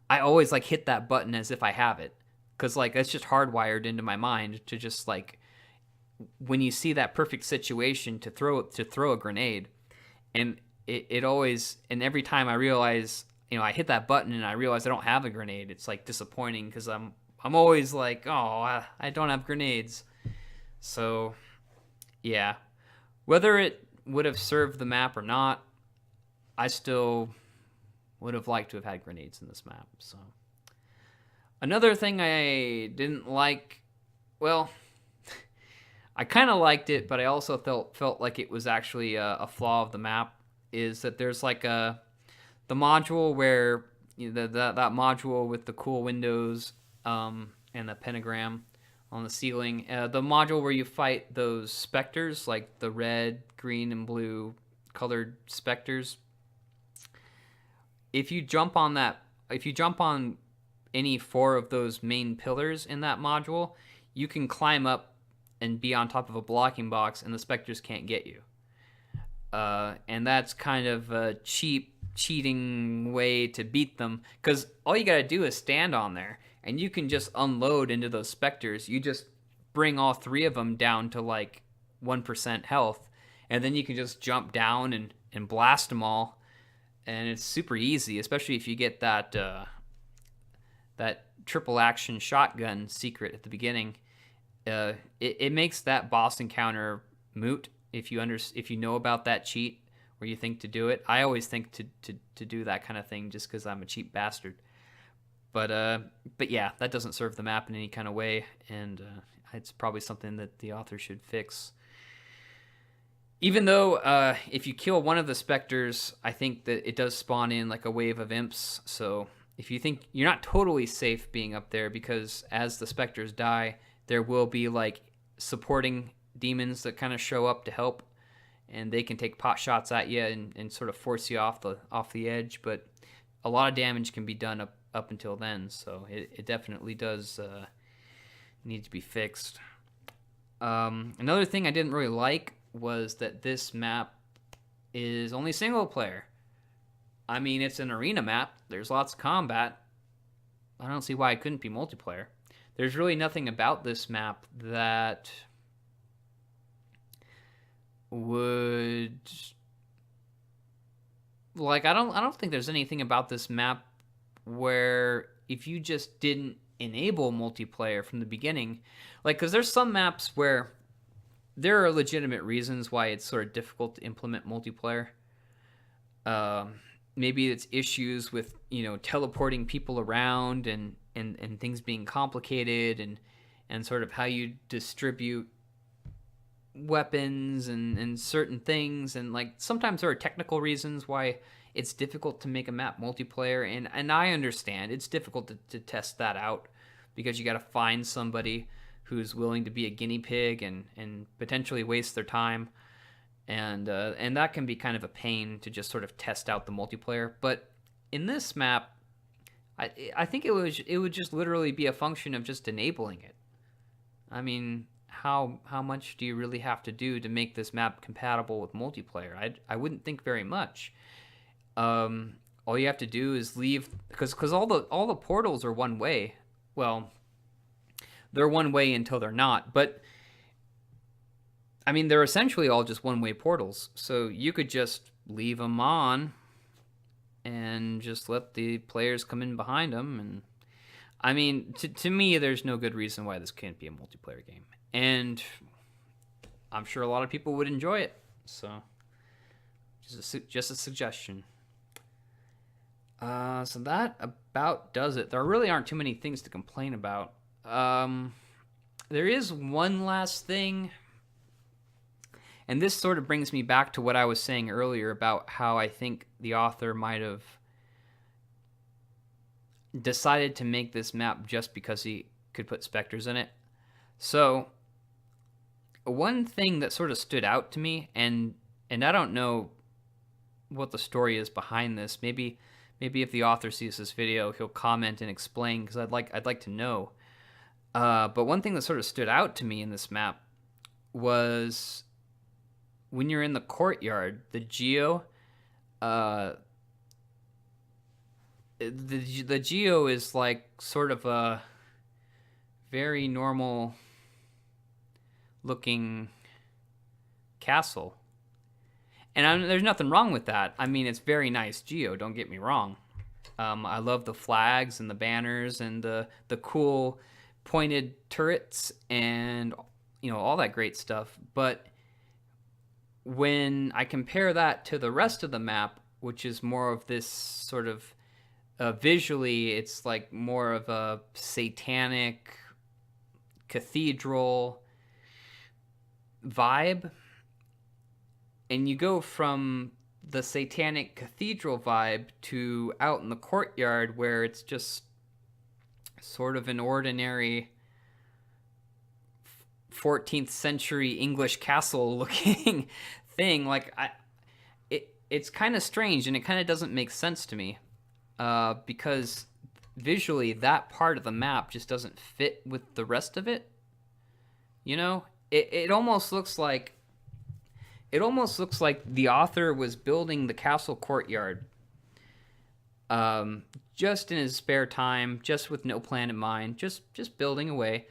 I always like hit that button as if I have it. Because like that's just hardwired into my mind to just like when you see that perfect situation to throw a grenade, and it always, and every time I realize, I hit that button and I realize I don't have a grenade, it's like disappointing because I'm always like, oh, I don't have grenades. So yeah, whether it would have served the map or not, I still would have liked to have had grenades in this map. So another thing I didn't like, well, I kind of liked it, but I also felt like it was actually a flaw of the map, is that there's like the module where that module with the cool windows and the pentagram on the ceiling, the module where you fight those specters, like the red, green, and blue colored specters. If you jump on any 4 of those main pillars in that module, you can climb up and be on top of a blocking box, and the specters can't get you. And that's kind of a cheating way to beat them, because all you gotta do is stand on there, and you can just unload into those specters. You just bring all 3 of them down to like 1% health, and then you can just jump down and blast them all. And it's super easy, especially if you get that triple action shotgun secret at the beginning. It makes that boss encounter moot if you know about that cheat or you think to do it. I always think to do that kind of thing just because I'm a cheap bastard. But yeah, that doesn't serve the map in any kind of way, and it's probably something that the author should fix. Even though if you kill one of the specters, I think that it does spawn in like a wave of imps. So if you think you're not totally safe being up there, because as the specters die, there will be like supporting demons that kind of show up to help, and they can take pot shots at you and sort of force you off the edge. But a lot of damage can be done up until then, so it definitely does need to be fixed. Another thing I didn't really like was that this map is only single player. I mean, it's an arena map. There's lots of combat. I don't see why it couldn't be multiplayer. There's really nothing about this map that would, like, I don't think there's anything about this map where if you just didn't enable multiplayer from the beginning, like, because there's some maps where there are legitimate reasons why it's sort of difficult to implement multiplayer. Maybe it's issues with, teleporting people around and things being complicated and sort of how you distribute weapons and certain things. And like sometimes there are technical reasons why it's difficult to make a map multiplayer. And I understand it's difficult to test that out, because you got to find somebody who's willing to be a guinea pig and potentially waste their time, and that can be kind of a pain to just sort of test out the multiplayer. But in this map, I think it would just literally be a function of just enabling it. I mean, how much do you really have to do to make this map compatible with multiplayer? I wouldn't think very much. All you have to do is leave, because all the portals are one way. Well, they're one way until they're not, but I mean, they're essentially all just one-way portals, so you could just leave them on and just let the players come in behind them. And I mean, to me, there's no good reason why this can't be a multiplayer game, and I'm sure a lot of people would enjoy it. So just a suggestion. So that about does it. There really aren't too many things to complain about. There is one last thing, and this sort of brings me back to what I was saying earlier about how I think the author might have decided to make this map just because he could put specters in it. So, one thing that sort of stood out to me, and I don't know what the story is behind this. Maybe if the author sees this video, he'll comment and explain, because I'd like to know. But one thing that sort of stood out to me in this map was when you're in the courtyard, the geo, the geo is like sort of a very normal looking castle. And there's nothing wrong with that. I mean, it's very nice geo, don't get me wrong. I love the flags and the banners and the cool pointed turrets and, all that great stuff. But when I compare that to the rest of the map, which is more of this sort of visually, it's like more of a satanic cathedral vibe. And you go from the satanic cathedral vibe to out in the courtyard where it's just sort of an ordinary 14th century English castle looking thing. Like, it's kind of strange, and it kind of doesn't make sense to me, because visually that part of the map just doesn't fit with the rest of it. It almost looks like the author was building the castle courtyard just in his spare time, just with no plan in mind, just building away.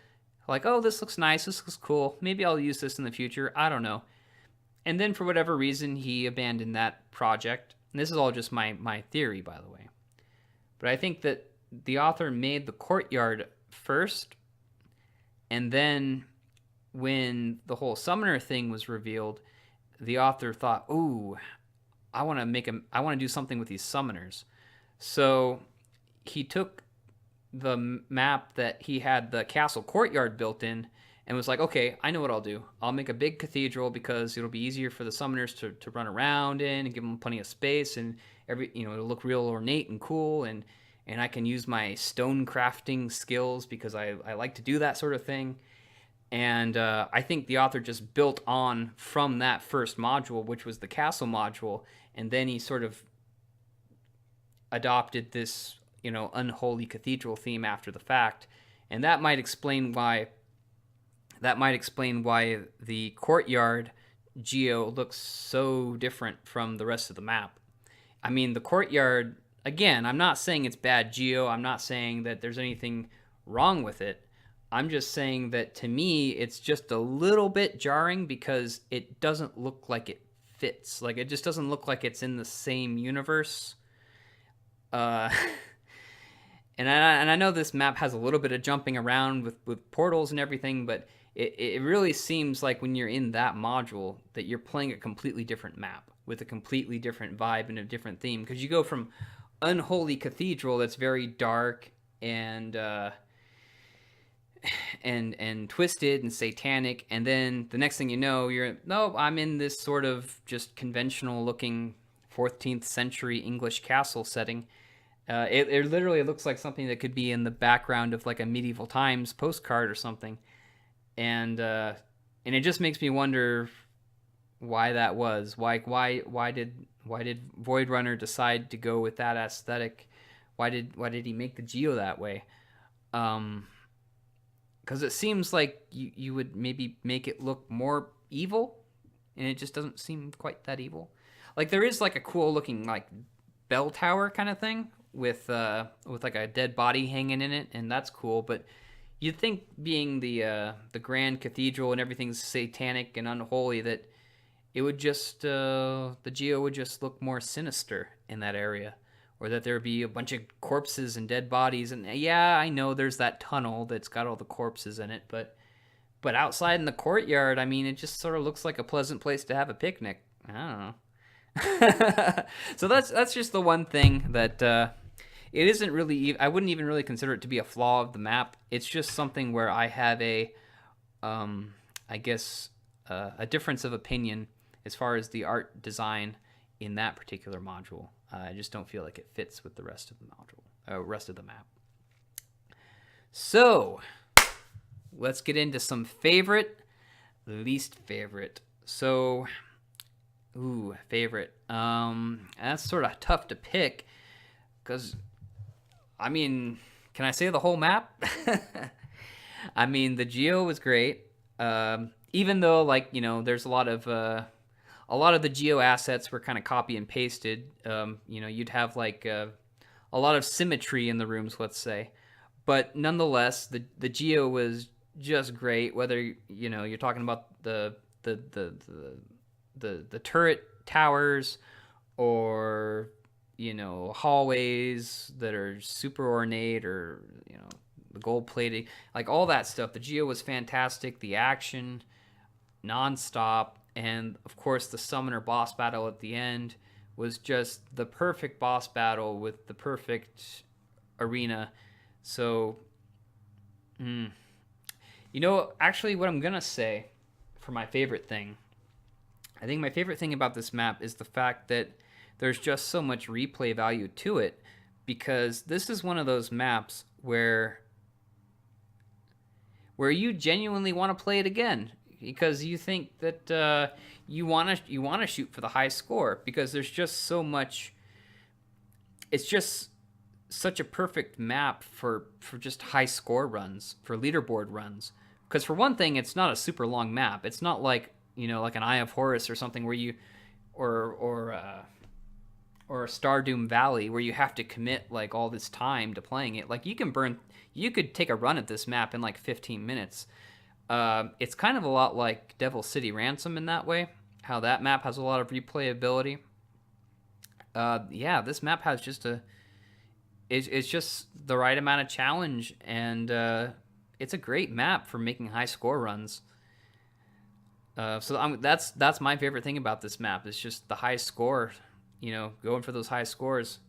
Like, oh, this looks nice, this looks cool, maybe I'll use this in the future, I don't know. And then for whatever reason, he abandoned that project. And this is all just my theory, by the way. But I think that the author made the courtyard first, and then when the whole summoner thing was revealed, the author thought, "Ooh, I want to do something with these summoners." So he took the map that he had the castle courtyard built in and was like, "Okay, I know what I'll do. I'll make a big cathedral because it'll be easier for the summoners to run around in and give them plenty of space, and it'll look real ornate and cool, and I can use my stone crafting skills because I like to do that sort of thing." And I think the author just built on from that first module, which was the castle module, and then he sort of adopted this, unholy cathedral theme after the fact. And that might explain why the courtyard geo looks so different from the rest of the map. I mean, the courtyard, again, I'm not saying it's bad geo. I'm not saying that there's anything wrong with it. I'm just saying that to me, it's just a little bit jarring because it doesn't look like it fits. Like, it just doesn't look like it's in the same universe. And I know this map has a little bit of jumping around with portals and everything, but it really seems like when you're in that module that you're playing a completely different map with a completely different vibe and a different theme. Because you go from Unholy Cathedral that's very dark and twisted and satanic, and then the next thing you know, I'm in this sort of just conventional looking 14th century English castle setting. It literally looks like something that could be in the background of like a medieval times postcard or something, and it just makes me wonder why that was. Why did Void Runner decide to go with that aesthetic? Why did he make the geo that way? Because it seems like you would maybe make it look more evil, and it just doesn't seem quite that evil. Like, there is like a cool looking like bell tower kind of thing with like a dead body hanging in it, and that's cool. But you'd think, being the Grand Cathedral and everything's satanic and unholy, that it would just the geo would just look more sinister in that area. Or that there would be a bunch of corpses and dead bodies. And yeah, I know there's that tunnel that's got all the corpses in it. But outside in the courtyard, I mean, it just sort of looks like a pleasant place to have a picnic. I don't know. So that's just the one thing that it isn't really. I wouldn't even really consider it to be a flaw of the map. It's just something where I have I guess, a difference of opinion as far as the art design in that particular module. I just don't feel like it fits with the rest of the rest of the map. So let's get into some favorite, least favorite. So, favorite. That's sort of tough to pick because, I mean, can I say the whole map? I mean, the geo was great. Even though, like, you know, there's a lot of the geo assets were kind of copy and pasted. You know, you'd have like a lot of symmetry in the rooms, let's say, but nonetheless, the geo was just great. Whether, you know, you're talking about the turret towers, or, you know, hallways that are super ornate, or, you know, the gold plating, like all that stuff. The geo was fantastic. The action, nonstop, and of course the summoner boss battle at the end was just the perfect boss battle with the perfect arena. So, you know, actually, what I'm gonna say for my favorite thing, I think my favorite thing about this map is the fact that there's just so much replay value to it, because this is one of those maps where you genuinely want to play it again, because you think that you want to shoot for the high score, because there's just so much. It's just such a perfect map for just high score runs, for leaderboard runs. Because for one thing, it's not a super long map. It's not like, you know, like an Eye of Horus or something where you, or Stardoom Valley, where you have to commit like all this time to playing it. Like, you could take a run at this map in like 15 minutes. It's kind of a lot like Devil City Ransom in that way, how that map has a lot of replayability. Yeah, this map has just it's just the right amount of challenge, and it's a great map for making high score runs. So that's my favorite thing about this map. It's just the high score, you know, going for those high scores.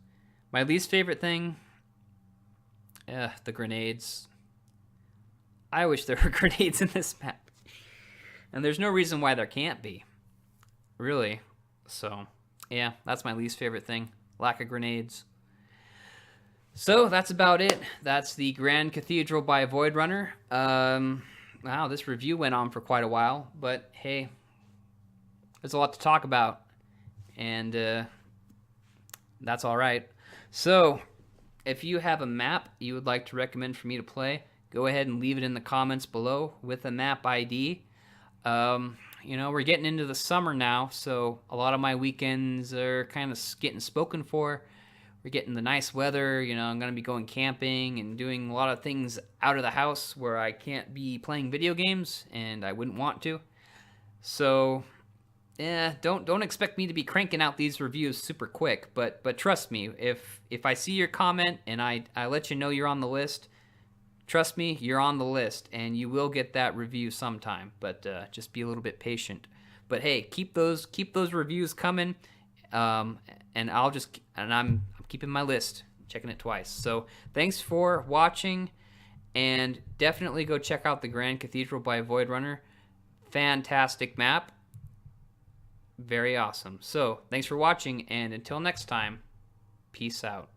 My least favorite thing, the grenades. I wish there were grenades in this map. And there's no reason why there can't be, really. So, yeah, that's my least favorite thing. Lack of grenades. So, that's about it. That's the Grand Cathedral by Void Runner. Wow, this review went on for quite a while, but hey, there's a lot to talk about, and that's all right. So, if you have a map you would like to recommend for me to play, go ahead and leave it in the comments below with a map ID. You know, we're getting into the summer now, so a lot of my weekends are kind of getting spoken for. We're getting the nice weather. You know, I'm going to be going camping and doing a lot of things out of the house where I can't be playing video games, and I wouldn't want to. So, yeah, don't expect me to be cranking out these reviews super quick, but trust me, if I see your comment and I let you know you're on the list, trust me, you're on the list, and you will get that review sometime. But just be a little bit patient. But hey, keep those reviews coming, and I'm keeping my list, checking it twice. So thanks for watching, and definitely go check out the Grand Cathedral by Void Runner. Fantastic map, very awesome. So thanks for watching, and until next time, peace out.